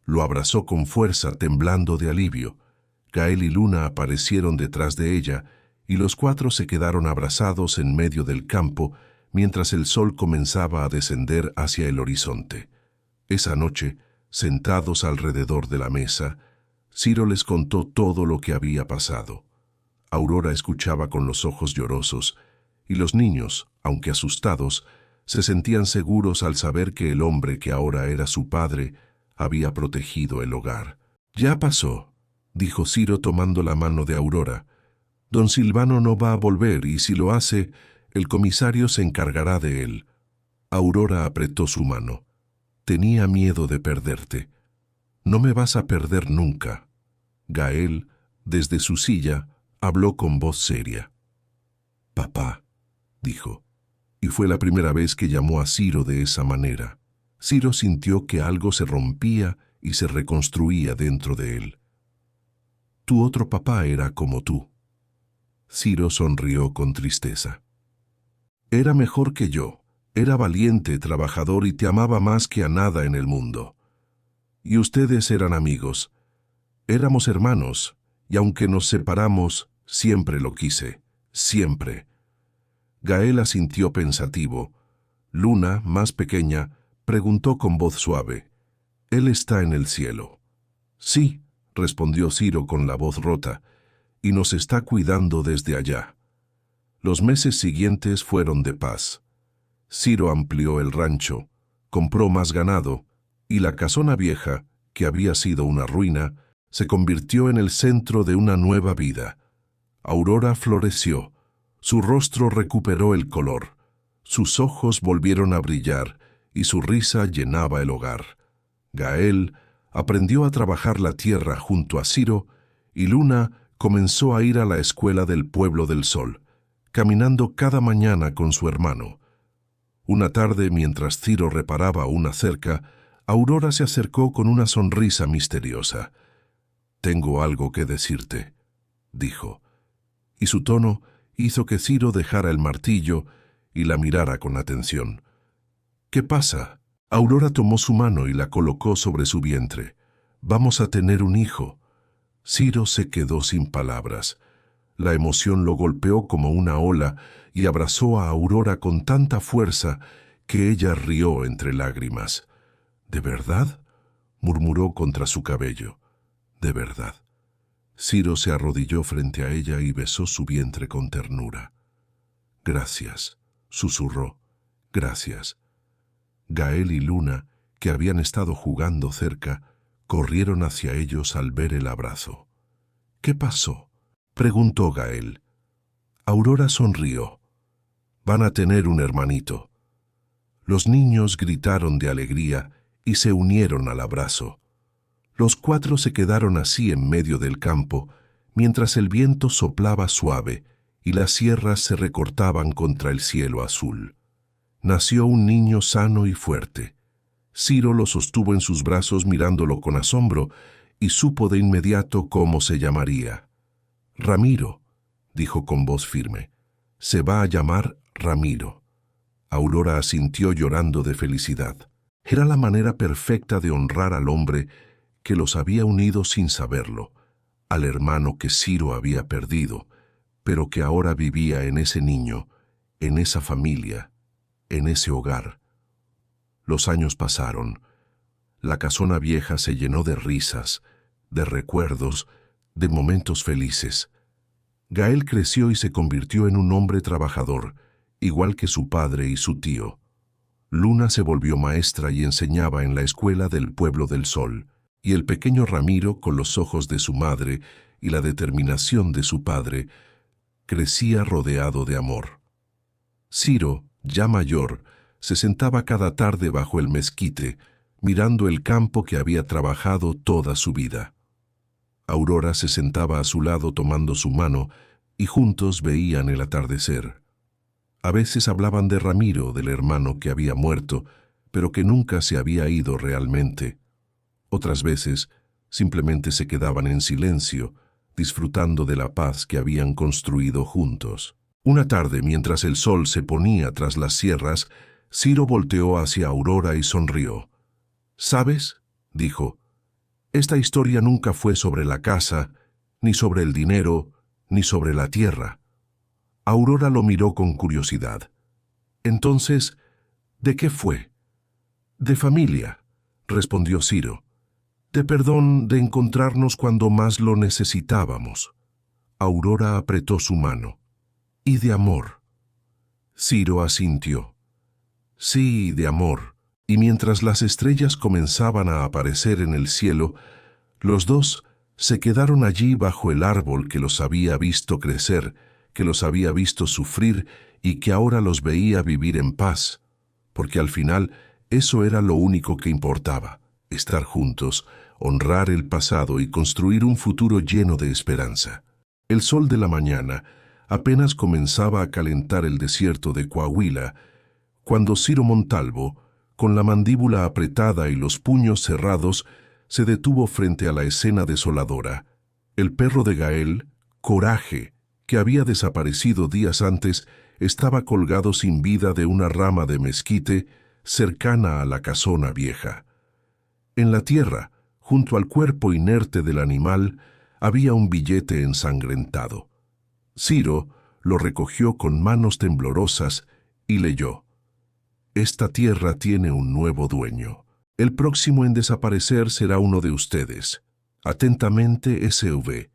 Lo abrazó con fuerza, temblando de alivio. Gael y Luna aparecieron detrás de ella, y los cuatro se quedaron abrazados en medio del campo, mientras el sol comenzaba a descender hacia el horizonte. Esa noche, sentados alrededor de la mesa, Ciro les contó todo lo que había pasado. Aurora escuchaba con los ojos llorosos, y los niños, aunque asustados, se sentían seguros al saber que el hombre que ahora era su padre había protegido el hogar. «Ya pasó», dijo Ciro tomando la mano de Aurora. «Don Silvano no va a volver y si lo hace, el comisario se encargará de él». Aurora apretó su mano. «Tenía miedo de perderte. No me vas a perder nunca». Gael, desde su silla, habló con voz seria. «Papá», dijo, y fue la primera vez que llamó a Ciro de esa manera. Ciro sintió que algo se rompía y se reconstruía dentro de él. «Tu otro papá era como tú». Ciro sonrió con tristeza. «Era mejor que yo. Era valiente, trabajador y te amaba más que a nada en el mundo. Y ustedes eran amigos. Éramos hermanos, y aunque nos separamos, siempre lo quise. Siempre». Gael asintió pensativo. Luna, más pequeña, preguntó con voz suave. «¿Él está en el cielo?» «Sí», respondió Ciro con la voz rota, «y nos está cuidando desde allá». Los meses siguientes fueron de paz. Ciro amplió el rancho, compró más ganado, y la casona vieja, que había sido una ruina, se convirtió en el centro de una nueva vida. Aurora floreció, su rostro recuperó el color, sus ojos volvieron a brillar y su risa llenaba el hogar. Gael aprendió a trabajar la tierra junto a Ciro y Luna comenzó a ir a la escuela del Pueblo del Sol, caminando cada mañana con su hermano. Una tarde, mientras Ciro reparaba una cerca, Aurora se acercó con una sonrisa misteriosa. «Tengo algo que decirte», dijo, y su tono hizo que Ciro dejara el martillo y la mirara con atención. «¿Qué pasa?» Aurora tomó su mano y la colocó sobre su vientre. «Vamos a tener un hijo». Ciro se quedó sin palabras. La emoción lo golpeó como una ola y abrazó a Aurora con tanta fuerza que ella rió entre lágrimas. «¿De verdad?», murmuró contra su cabello. «De verdad». Ciro se arrodilló frente a ella y besó su vientre con ternura. «Gracias», susurró. «Gracias». Gael y Luna, que habían estado jugando cerca, corrieron hacia ellos al ver el abrazo. «¿Qué pasó?», preguntó Gael. Aurora sonrió. «Van a tener un hermanito». Los niños gritaron de alegría y se unieron al abrazo. Los cuatro se quedaron así en medio del campo, mientras el viento soplaba suave y las sierras se recortaban contra el cielo azul. Nació un niño sano y fuerte. Ciro lo sostuvo en sus brazos mirándolo con asombro y supo de inmediato cómo se llamaría. «Ramiro», dijo con voz firme. «Se va a llamar Ramiro». Aurora asintió llorando de felicidad. Era la manera perfecta de honrar al hombre que los había unido sin saberlo, al hermano que Ciro había perdido, pero que ahora vivía en ese niño, en esa familia, en ese hogar. Los años pasaron. La casona vieja se llenó de risas, de recuerdos, de momentos felices. Gael creció y se convirtió en un hombre trabajador, igual que su padre y su tío. Luna se volvió maestra y enseñaba en la escuela del Pueblo del Sol, y el pequeño Ramiro, con los ojos de su madre y la determinación de su padre, crecía rodeado de amor. Ciro, ya mayor, se sentaba cada tarde bajo el mezquite, mirando el campo que había trabajado toda su vida. Aurora se sentaba a su lado tomando su mano y juntos veían el atardecer. A veces hablaban de Ramiro, del hermano que había muerto, pero que nunca se había ido realmente. Otras veces simplemente se quedaban en silencio, disfrutando de la paz que habían construido juntos. Una tarde, mientras el sol se ponía tras las sierras, Ciro volteó hacia Aurora y sonrió. «¿Sabes?», dijo, «esta historia nunca fue sobre la casa, ni sobre el dinero, ni sobre la tierra». Aurora lo miró con curiosidad. «Entonces, ¿de qué fue?». «De familia», respondió Ciro. «De perdón, de encontrarnos cuando más lo necesitábamos». Aurora apretó su mano. «Y de amor». Ciro asintió. «Sí, de amor». Y mientras las estrellas comenzaban a aparecer en el cielo, los dos se quedaron allí bajo el árbol que los había visto crecer, que los había visto sufrir y que ahora los veía vivir en paz, porque al final eso era lo único que importaba, estar juntos, honrar el pasado y construir un futuro lleno de esperanza. El sol de la mañana apenas comenzaba a calentar el desierto de Coahuila, cuando Ciro Montalvo, con la mandíbula apretada y los puños cerrados, se detuvo frente a la escena desoladora. El perro de Gael, Coraje, que había desaparecido días antes, estaba colgado sin vida de una rama de mezquite cercana a la casona vieja. En la tierra, junto al cuerpo inerte del animal, había un billete ensangrentado. Ciro lo recogió con manos temblorosas y leyó: «Esta tierra tiene un nuevo dueño. El próximo en desaparecer será uno de ustedes. Atentamente, S.V.».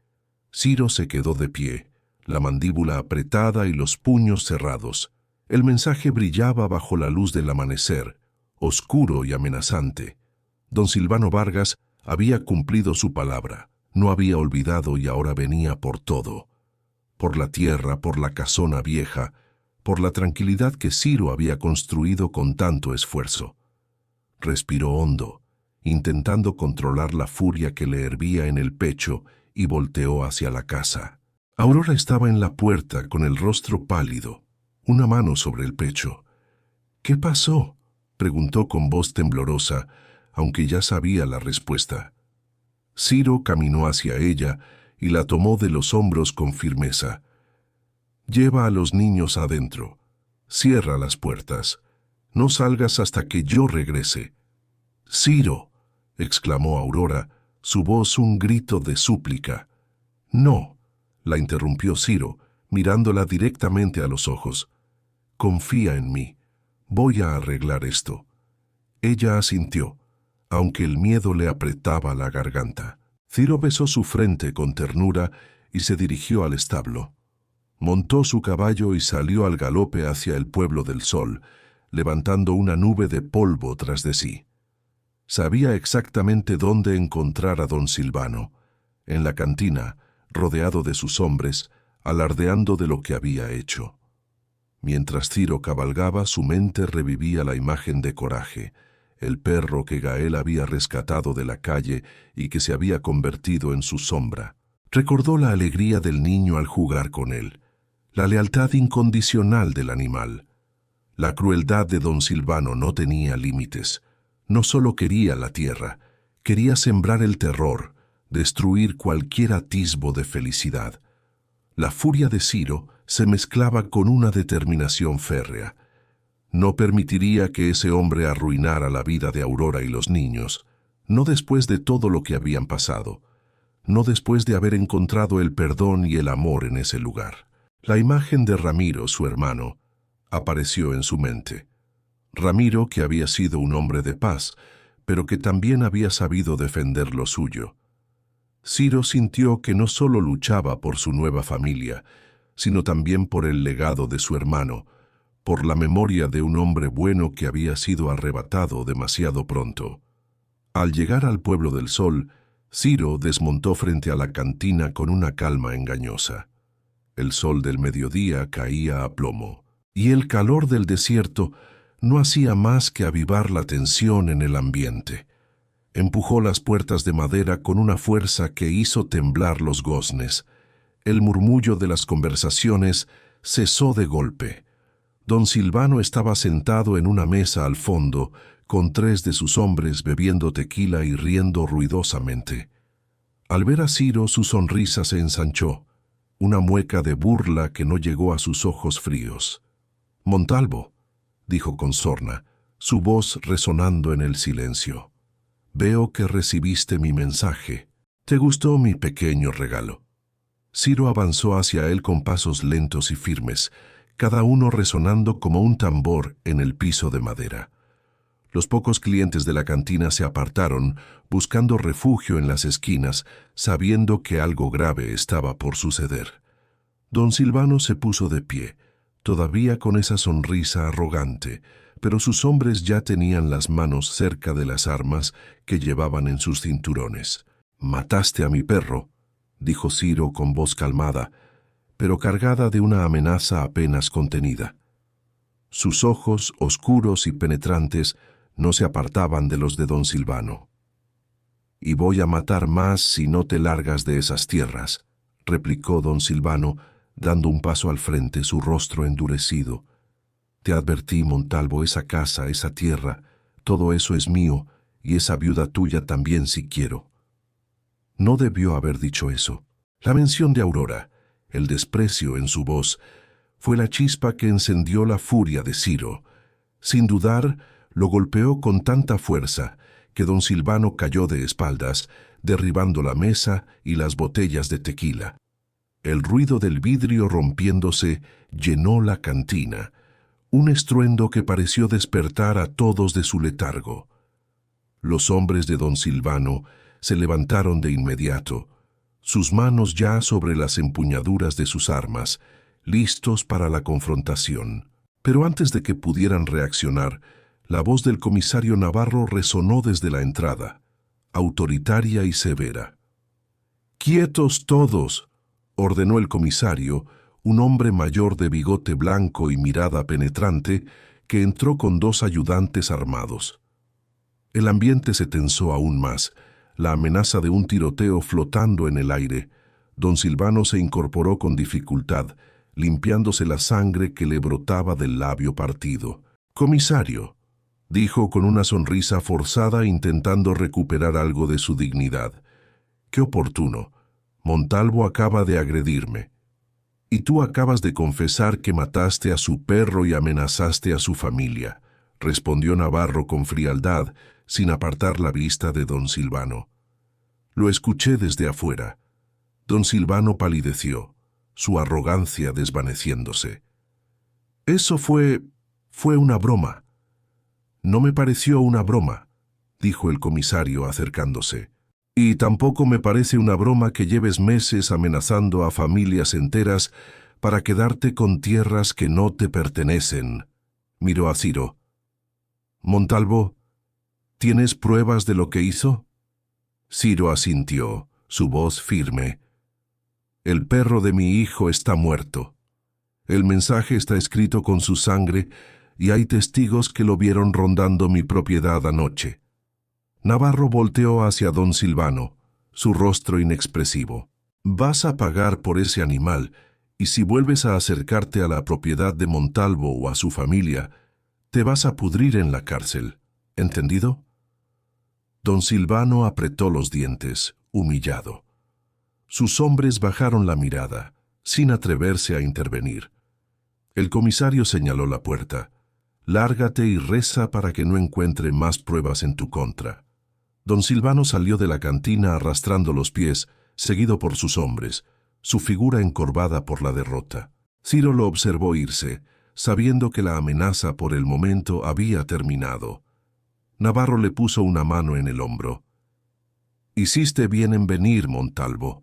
Ciro se quedó de pie, la mandíbula apretada y los puños cerrados. El mensaje brillaba bajo la luz del amanecer, oscuro y amenazante. Don Silvano Vargas había cumplido su palabra, no había olvidado y ahora venía por todo. Por la tierra, por la casona vieja, por la tranquilidad que Ciro había construido con tanto esfuerzo. Respiró hondo, intentando controlar la furia que le hervía en el pecho, y volteó hacia la casa. Aurora estaba en la puerta con el rostro pálido, una mano sobre el pecho. «¿Qué pasó?», preguntó con voz temblorosa, aunque ya sabía la respuesta. Ciro caminó hacia ella y la tomó de los hombros con firmeza. «Lleva a los niños adentro. Cierra las puertas. No salgas hasta que yo regrese». «Ciro», exclamó Aurora, su voz un grito de súplica. «No», la interrumpió Ciro, mirándola directamente a los ojos. «Confía en mí. Voy a arreglar esto». Ella asintió, aunque el miedo le apretaba la garganta. Ciro besó su frente con ternura y se dirigió al establo. Montó su caballo y salió al galope hacia el Pueblo del Sol, levantando una nube de polvo tras de sí. Sabía exactamente dónde encontrar a don Silvano, en la cantina, rodeado de sus hombres, alardeando de lo que había hecho. Mientras Ciro cabalgaba, su mente revivía la imagen de Coraje, el perro que Gael había rescatado de la calle y que se había convertido en su sombra. Recordó la alegría del niño al jugar con él, la lealtad incondicional del animal. La crueldad de don Silvano no tenía límites. No solo quería la tierra, quería sembrar el terror, destruir cualquier atisbo de felicidad. La furia de Ciro se mezclaba con una determinación férrea. No permitiría que ese hombre arruinara la vida de Aurora y los niños, no después de todo lo que habían pasado, no después de haber encontrado el perdón y el amor en ese lugar. La imagen de Ramiro, su hermano, apareció en su mente. Ramiro, que había sido un hombre de paz, pero que también había sabido defender lo suyo. Ciro sintió que no solo luchaba por su nueva familia, sino también por el legado de su hermano, por la memoria de un hombre bueno que había sido arrebatado demasiado pronto. Al llegar al pueblo del sol, Ciro desmontó frente a la cantina con una calma engañosa. El sol del mediodía caía a plomo, y el calor del desierto no hacía más que avivar la tensión en el ambiente. Empujó las puertas de madera con una fuerza que hizo temblar los goznes. El murmullo de las conversaciones cesó de golpe. Don Silvano estaba sentado en una mesa al fondo, con 3 de sus hombres bebiendo tequila y riendo ruidosamente. Al ver a Ciro, su sonrisa se ensanchó, una mueca de burla que no llegó a sus ojos fríos. «Montalvo», dijo con sorna, su voz resonando en el silencio. «Veo que recibiste mi mensaje. ¿Te gustó mi pequeño regalo?» Ciro avanzó hacia él con pasos lentos y firmes, cada uno resonando como un tambor en el piso de madera. Los pocos clientes de la cantina se apartaron, buscando refugio en las esquinas, sabiendo que algo grave estaba por suceder. Don Silvano se puso de pie, todavía con esa sonrisa arrogante, pero sus hombres ya tenían las manos cerca de las armas que llevaban en sus cinturones. «Mataste a mi perro», dijo Ciro con voz calmada, pero cargada de una amenaza apenas contenida. Sus ojos, oscuros y penetrantes, no se apartaban de los de don Silvano. «Y voy a matar más si no te largas de esas tierras», replicó don Silvano, dando un paso al frente, su rostro endurecido. «Te advertí, Montalvo, esa casa, esa tierra, todo eso es mío, y esa viuda tuya también si quiero». No debió haber dicho eso. La mención de Aurora, el desprecio en su voz, fue la chispa que encendió la furia de Ciro. Sin dudar, lo golpeó con tanta fuerza que don Silvano cayó de espaldas, derribando la mesa y las botellas de tequila. El ruido del vidrio rompiéndose llenó la cantina, un estruendo que pareció despertar a todos de su letargo. Los hombres de don Silvano se levantaron de inmediato, sus manos ya sobre las empuñaduras de sus armas, listos para la confrontación. Pero antes de que pudieran reaccionar, la voz del comisario Navarro resonó desde la entrada, autoritaria y severa. «¡Quietos todos!», ordenó el comisario, un hombre mayor de bigote blanco y mirada penetrante, que entró con 2 ayudantes armados. El ambiente se tensó aún más, la amenaza de un tiroteo flotando en el aire. Don Silvano se incorporó con dificultad, limpiándose la sangre que le brotaba del labio partido. «Comisario», dijo con una sonrisa forzada intentando recuperar algo de su dignidad. «Qué oportuno. Montalvo acaba de agredirme. Y tú acabas de confesar que mataste a su perro y amenazaste a su familia», respondió Navarro con frialdad, sin apartar la vista de don Silvano. «Lo escuché desde afuera». Don Silvano palideció, su arrogancia desvaneciéndose. «Eso fue una broma». «No me pareció una broma», dijo el comisario acercándose. «Y tampoco me parece una broma que lleves meses amenazando a familias enteras para quedarte con tierras que no te pertenecen», miró a Ciro. «Montalvo, ¿tienes pruebas de lo que hizo?» Ciro asintió, su voz firme. «El perro de mi hijo está muerto. El mensaje está escrito con su sangre y hay testigos que lo vieron rondando mi propiedad anoche». Navarro volteó hacia don Silvano, su rostro inexpresivo. «Vas a pagar por ese animal, y si vuelves a acercarte a la propiedad de Montalvo o a su familia, te vas a pudrir en la cárcel. ¿Entendido?» Don Silvano apretó los dientes, humillado. Sus hombres bajaron la mirada, sin atreverse a intervenir. El comisario señaló la puerta. «Lárgate y reza para que no encuentre más pruebas en tu contra». Don Silvano salió de la cantina arrastrando los pies, seguido por sus hombres, su figura encorvada por la derrota. Ciro lo observó irse, sabiendo que la amenaza por el momento había terminado. Navarro le puso una mano en el hombro. «Hiciste bien en venir, Montalvo.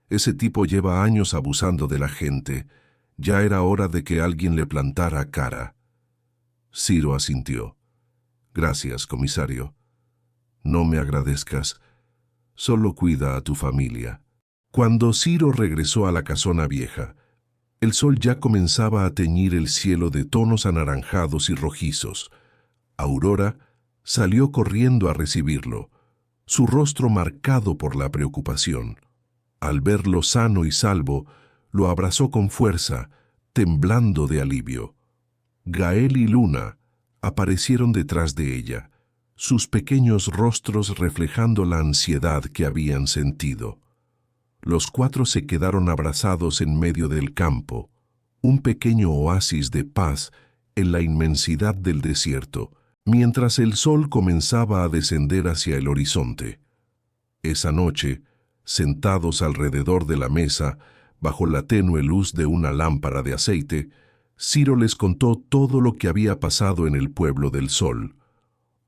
Ese tipo lleva años abusando de la gente. Ya era hora de que alguien le plantara cara». Ciro asintió. «Gracias, comisario. No me agradezcas. Solo cuida a tu familia». Cuando Ciro regresó a la casona vieja, el sol ya comenzaba a teñir el cielo de tonos anaranjados y rojizos. Aurora salió corriendo a recibirlo, su rostro marcado por la preocupación. Al verlo sano y salvo, lo abrazó con fuerza, temblando de alivio. Gael y Luna aparecieron detrás de ella, sus pequeños rostros reflejando la ansiedad que habían sentido. Los cuatro se quedaron abrazados en medio del campo, un pequeño oasis de paz en la inmensidad del desierto, mientras el sol comenzaba a descender hacia el horizonte. Esa noche, sentados alrededor de la mesa, bajo la tenue luz de una lámpara de aceite, Ciro les contó todo lo que había pasado en el pueblo del sol.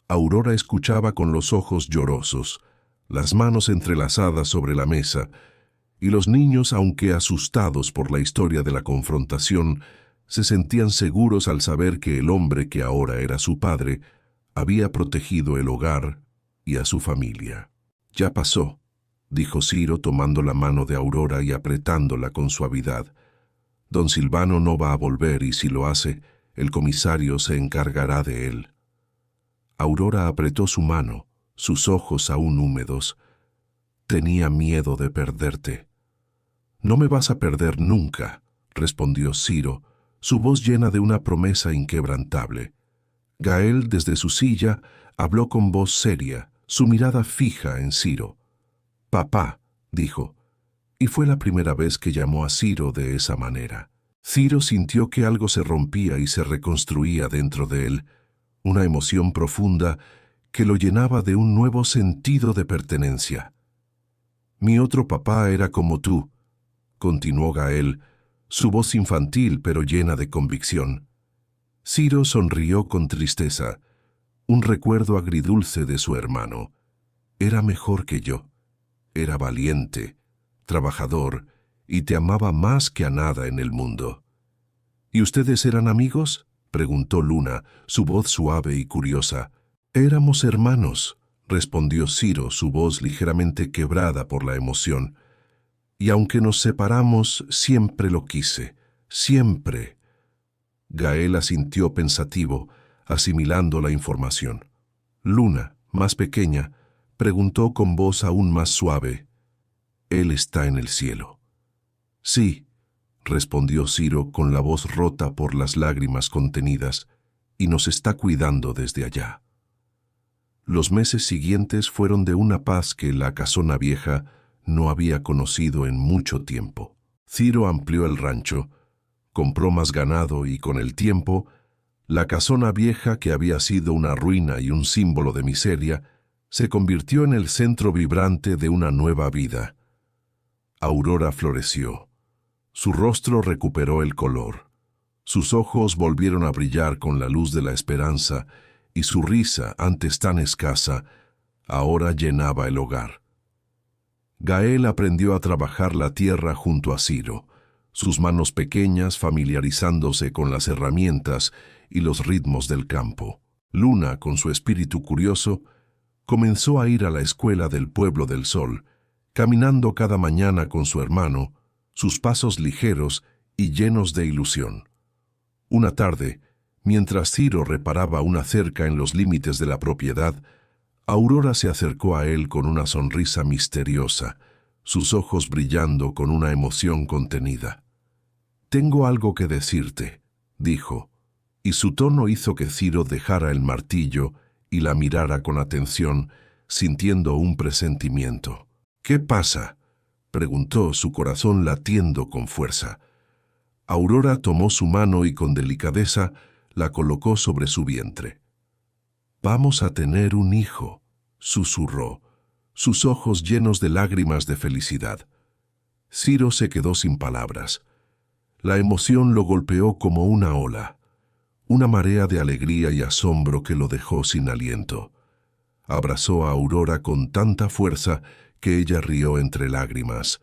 Aurora escuchaba con los ojos llorosos, las manos entrelazadas sobre la mesa, y los niños, aunque asustados por la historia de la confrontación, se sentían seguros al saber que el hombre que ahora era su padre había protegido el hogar y a su familia. «Ya pasó», dijo Ciro tomando la mano de Aurora y apretándola con suavidad. «Don Silvano no va a volver y si lo hace, el comisario se encargará de él». Aurora apretó su mano, sus ojos aún húmedos. «Tenía miedo de perderte». «No me vas a perder nunca», respondió Ciro, su voz llena de una promesa inquebrantable. Gael, desde su silla, habló con voz seria, su mirada fija en Ciro. «Papá», dijo, y fue la primera vez que llamó a Ciro de esa manera. Ciro sintió que algo se rompía y se reconstruía dentro de él, una emoción profunda que lo llenaba de un nuevo sentido de pertenencia. «Mi otro papá era como tú», continuó Gael, su voz infantil pero llena de convicción. Ciro sonrió con tristeza, un recuerdo agridulce de su hermano. «Era mejor que yo. Era valiente, trabajador, y te amaba más que a nada en el mundo». «¿Y ustedes eran amigos?», preguntó Luna, su voz suave y curiosa. «Éramos hermanos», respondió Ciro, su voz ligeramente quebrada por la emoción. «Y aunque nos separamos, siempre lo quise, siempre». Gael asintió pensativo, asimilando la información. Luna, más pequeña, preguntó con voz aún más suave: «¿Él está en el cielo?». «Sí», respondió Ciro con la voz rota por las lágrimas contenidas, «y nos está cuidando desde allá». Los meses siguientes fueron de una paz que la casona vieja no había conocido en mucho tiempo. Ciro amplió el rancho, compró más ganado y con el tiempo, la casona vieja, que había sido una ruina y un símbolo de miseria, se convirtió en el centro vibrante de una nueva vida. Aurora floreció. Su rostro recuperó el color. Sus ojos volvieron a brillar con la luz de la esperanza y su risa, antes tan escasa, ahora llenaba el hogar. Gael aprendió a trabajar la tierra junto a Ciro, sus manos pequeñas familiarizándose con las herramientas y los ritmos del campo. Luna, con su espíritu curioso, comenzó a ir a la escuela del pueblo del sol, caminando cada mañana con su hermano, sus pasos ligeros y llenos de ilusión. Una tarde, mientras Ciro reparaba una cerca en los límites de la propiedad, Aurora se acercó a él con una sonrisa misteriosa, sus ojos brillando con una emoción contenida. «Tengo algo que decirte», dijo, y su tono hizo que Ciro dejara el martillo y la mirara con atención, sintiendo un presentimiento. «¿Qué pasa?», preguntó, su corazón latiendo con fuerza. Aurora tomó su mano y con delicadeza la colocó sobre su vientre. «Vamos a tener un hijo», susurró, sus ojos llenos de lágrimas de felicidad. Ciro se quedó sin palabras. La emoción lo golpeó como una ola, una marea de alegría y asombro que lo dejó sin aliento. Abrazó a Aurora con tanta fuerza que ella rió entre lágrimas,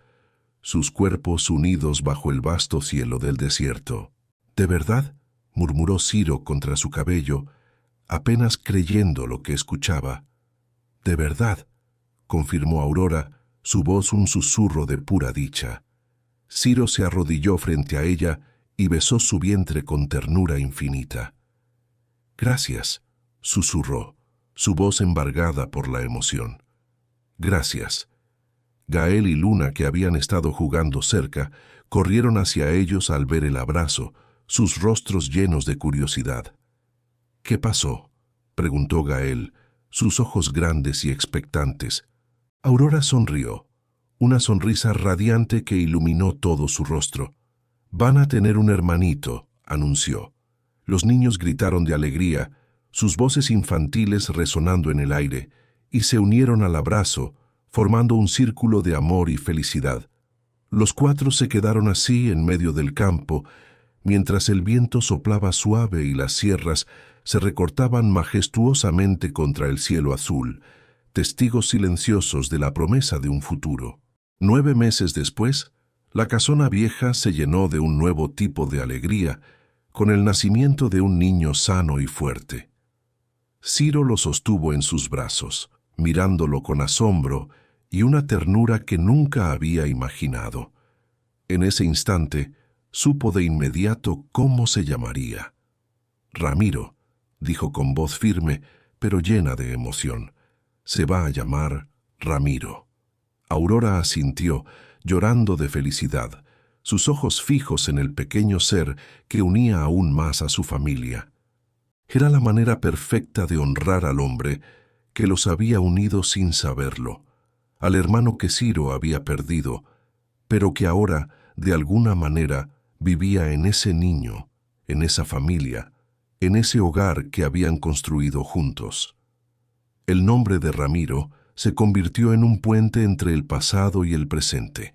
sus cuerpos unidos bajo el vasto cielo del desierto. «¿De verdad?», murmuró Ciro contra su cabello, apenas creyendo lo que escuchaba. «De verdad», confirmó Aurora, su voz un susurro de pura dicha. Ciro se arrodilló frente a ella y besó su vientre con ternura infinita. «Gracias», susurró, su voz embargada por la emoción. «Gracias». Gael y Luna, que habían estado jugando cerca, corrieron hacia ellos al ver el abrazo, sus rostros llenos de curiosidad. «¿Qué pasó?», preguntó Gael, sus ojos grandes y expectantes. Aurora sonrió, una sonrisa radiante que iluminó todo su rostro. «Van a tener un hermanito», anunció. Los niños gritaron de alegría, sus voces infantiles resonando en el aire, y se unieron al abrazo, formando un círculo de amor y felicidad. Los cuatro se quedaron así en medio del campo, mientras el viento soplaba suave y las sierras se recortaban majestuosamente contra el cielo azul, testigos silenciosos de la promesa de un futuro. 9 meses después, la casona vieja se llenó de un nuevo tipo de alegría, con el nacimiento de un niño sano y fuerte. Ciro lo sostuvo en sus brazos, mirándolo con asombro y una ternura que nunca había imaginado. En ese instante, supo de inmediato cómo se llamaría. «Ramiro», dijo con voz firme, pero llena de emoción. «Se va a llamar Ramiro». Aurora asintió, llorando de felicidad, sus ojos fijos en el pequeño ser que unía aún más a su familia. Era la manera perfecta de honrar al hombre que los había unido sin saberlo, al hermano que Ciro había perdido, pero que ahora, de alguna manera, vivía en ese niño, en esa familia, en ese hogar que habían construido juntos. El nombre de Ramiro se convirtió en un puente entre el pasado y el presente,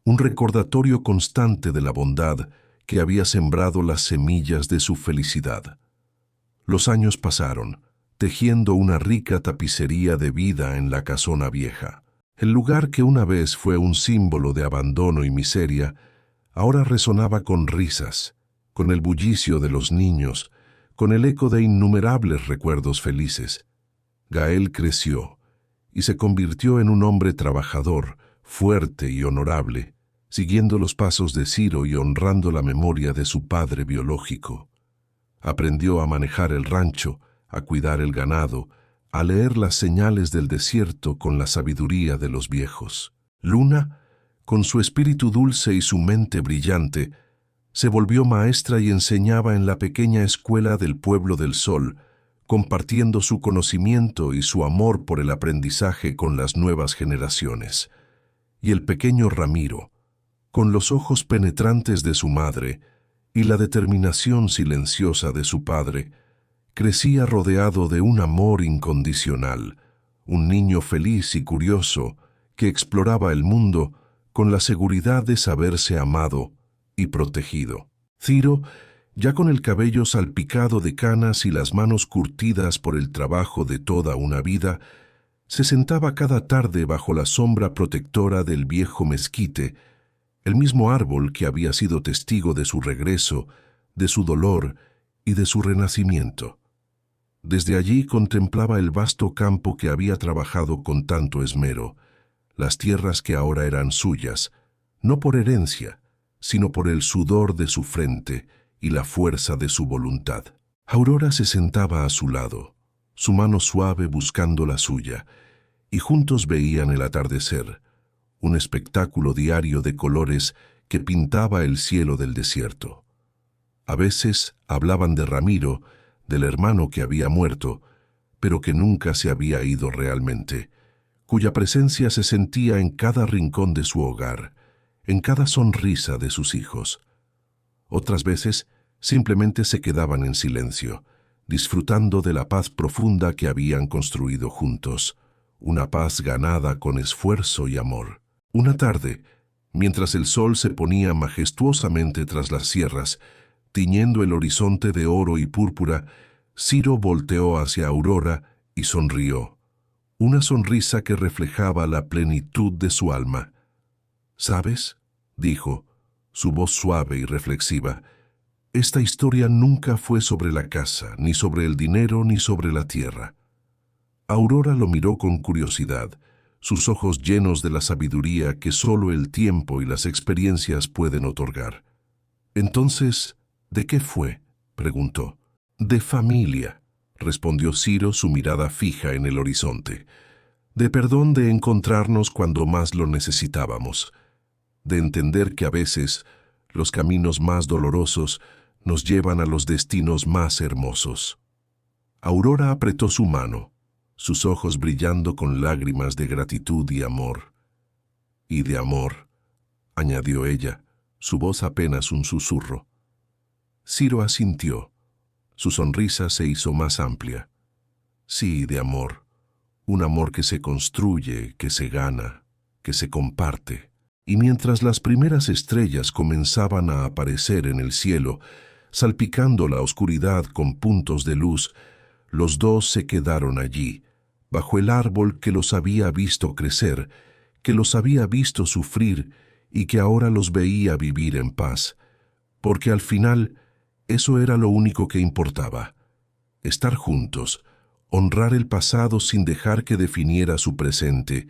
un recordatorio constante de la bondad que había sembrado las semillas de su felicidad. Los años pasaron, tejiendo una rica tapicería de vida en la casona vieja. El lugar que una vez fue un símbolo de abandono y miseria, ahora resonaba con risas, con el bullicio de los niños, con el eco de innumerables recuerdos felices. Gael creció y se convirtió en un hombre trabajador, fuerte y honorable, siguiendo los pasos de Ciro y honrando la memoria de su padre biológico. Aprendió a manejar el rancho, a cuidar el ganado, a leer las señales del desierto con la sabiduría de los viejos. Luna, con su espíritu dulce y su mente brillante, se volvió maestra y enseñaba en la pequeña escuela del Pueblo del Sol, compartiendo su conocimiento y su amor por el aprendizaje con las nuevas generaciones. Y el pequeño Ramiro, con los ojos penetrantes de su madre y la determinación silenciosa de su padre, crecía rodeado de un amor incondicional, un niño feliz y curioso que exploraba el mundo con la seguridad de saberse amado y protegido. Ciro, ya con el cabello salpicado de canas y las manos curtidas por el trabajo de toda una vida, se sentaba cada tarde bajo la sombra protectora del viejo mezquite, el mismo árbol que había sido testigo de su regreso, de su dolor y de su renacimiento. Desde allí contemplaba el vasto campo que había trabajado con tanto esmero, las tierras que ahora eran suyas, no por herencia, sino por el sudor de su frente y la fuerza de su voluntad. Aurora se sentaba a su lado, su mano suave buscando la suya, y juntos veían el atardecer, un espectáculo diario de colores que pintaba el cielo del desierto. A veces hablaban de Ramiro, del hermano que había muerto, pero que nunca se había ido realmente, cuya presencia se sentía en cada rincón de su hogar, en cada sonrisa de sus hijos. Otras veces simplemente se quedaban en silencio, disfrutando de la paz profunda que habían construido juntos, una paz ganada con esfuerzo y amor. Una tarde, mientras el sol se ponía majestuosamente tras las sierras, tiñendo el horizonte de oro y púrpura, Ciro volteó hacia Aurora y sonrió, una sonrisa que reflejaba la plenitud de su alma. «¿Sabes?», dijo, su voz suave y reflexiva, «esta historia nunca fue sobre la casa, ni sobre el dinero, ni sobre la tierra». Aurora lo miró con curiosidad, sus ojos llenos de la sabiduría que solo el tiempo y las experiencias pueden otorgar. «Entonces, ¿de qué fue?», preguntó. «De familia», respondió Ciro, su mirada fija en el horizonte. «De perdón de encontrarnos cuando más lo necesitábamos. De entender que a veces los caminos más dolorosos nos llevan a los destinos más hermosos». Aurora apretó su mano, sus ojos brillando con lágrimas de gratitud y amor. «Y de amor», añadió ella, su voz apenas un susurro. Ciro asintió. Su sonrisa se hizo más amplia. «Sí, de amor. Un amor que se construye, que se gana, que se comparte». Y mientras las primeras estrellas comenzaban a aparecer en el cielo, salpicando la oscuridad con puntos de luz, los dos se quedaron allí, bajo el árbol que los había visto crecer, que los había visto sufrir y que ahora los veía vivir en paz, porque al final eso era lo único que importaba: estar juntos, honrar el pasado sin dejar que definiera su presente,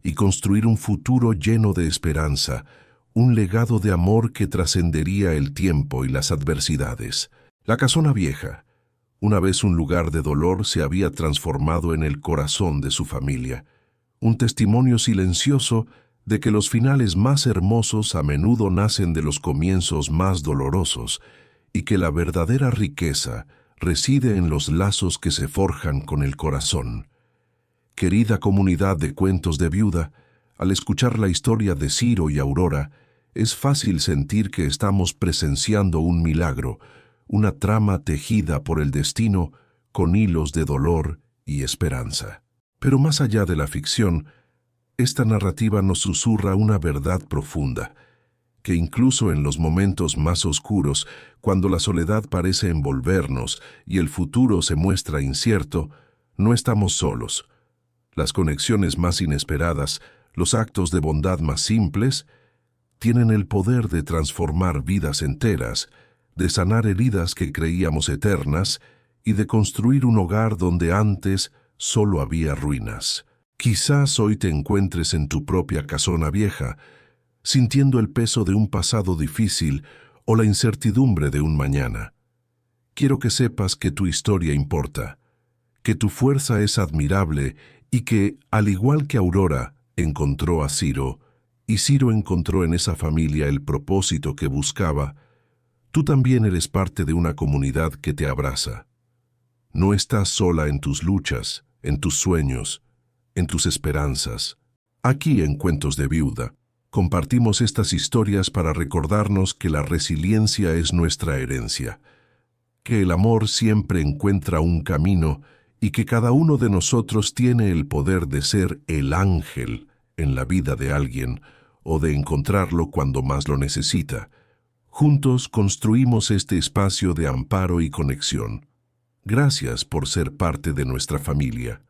y construir un futuro lleno de esperanza, un legado de amor que trascendería el tiempo y las adversidades. La casona vieja, una vez un lugar de dolor, se había transformado en el corazón de su familia, un testimonio silencioso de que los finales más hermosos a menudo nacen de los comienzos más dolorosos, y que la verdadera riqueza reside en los lazos que se forjan con el corazón. Querida comunidad de Cuentos de Viuda, al escuchar la historia de Ciro y Aurora, es fácil sentir que estamos presenciando un milagro, una trama tejida por el destino con hilos de dolor y esperanza. Pero más allá de la ficción, esta narrativa nos susurra una verdad profunda, que incluso en los momentos más oscuros, cuando la soledad parece envolvernos y el futuro se muestra incierto, no estamos solos. Las conexiones más inesperadas, los actos de bondad más simples, tienen el poder de transformar vidas enteras, de sanar heridas que creíamos eternas y de construir un hogar donde antes solo había ruinas. Quizás hoy te encuentres en tu propia casona vieja, sintiendo el peso de un pasado difícil o la incertidumbre de un mañana. Quiero que sepas que tu historia importa, que tu fuerza es admirable y que, al igual que Aurora encontró a Ciro, y Ciro encontró en esa familia el propósito que buscaba, tú también eres parte de una comunidad que te abraza. No estás sola en tus luchas, en tus sueños, en tus esperanzas. Aquí en Cuentos de Viuda, compartimos estas historias para recordarnos que la resiliencia es nuestra herencia, que el amor siempre encuentra un camino y que cada uno de nosotros tiene el poder de ser el ángel en la vida de alguien o de encontrarlo cuando más lo necesita. Juntos construimos este espacio de amparo y conexión. Gracias por ser parte de nuestra familia.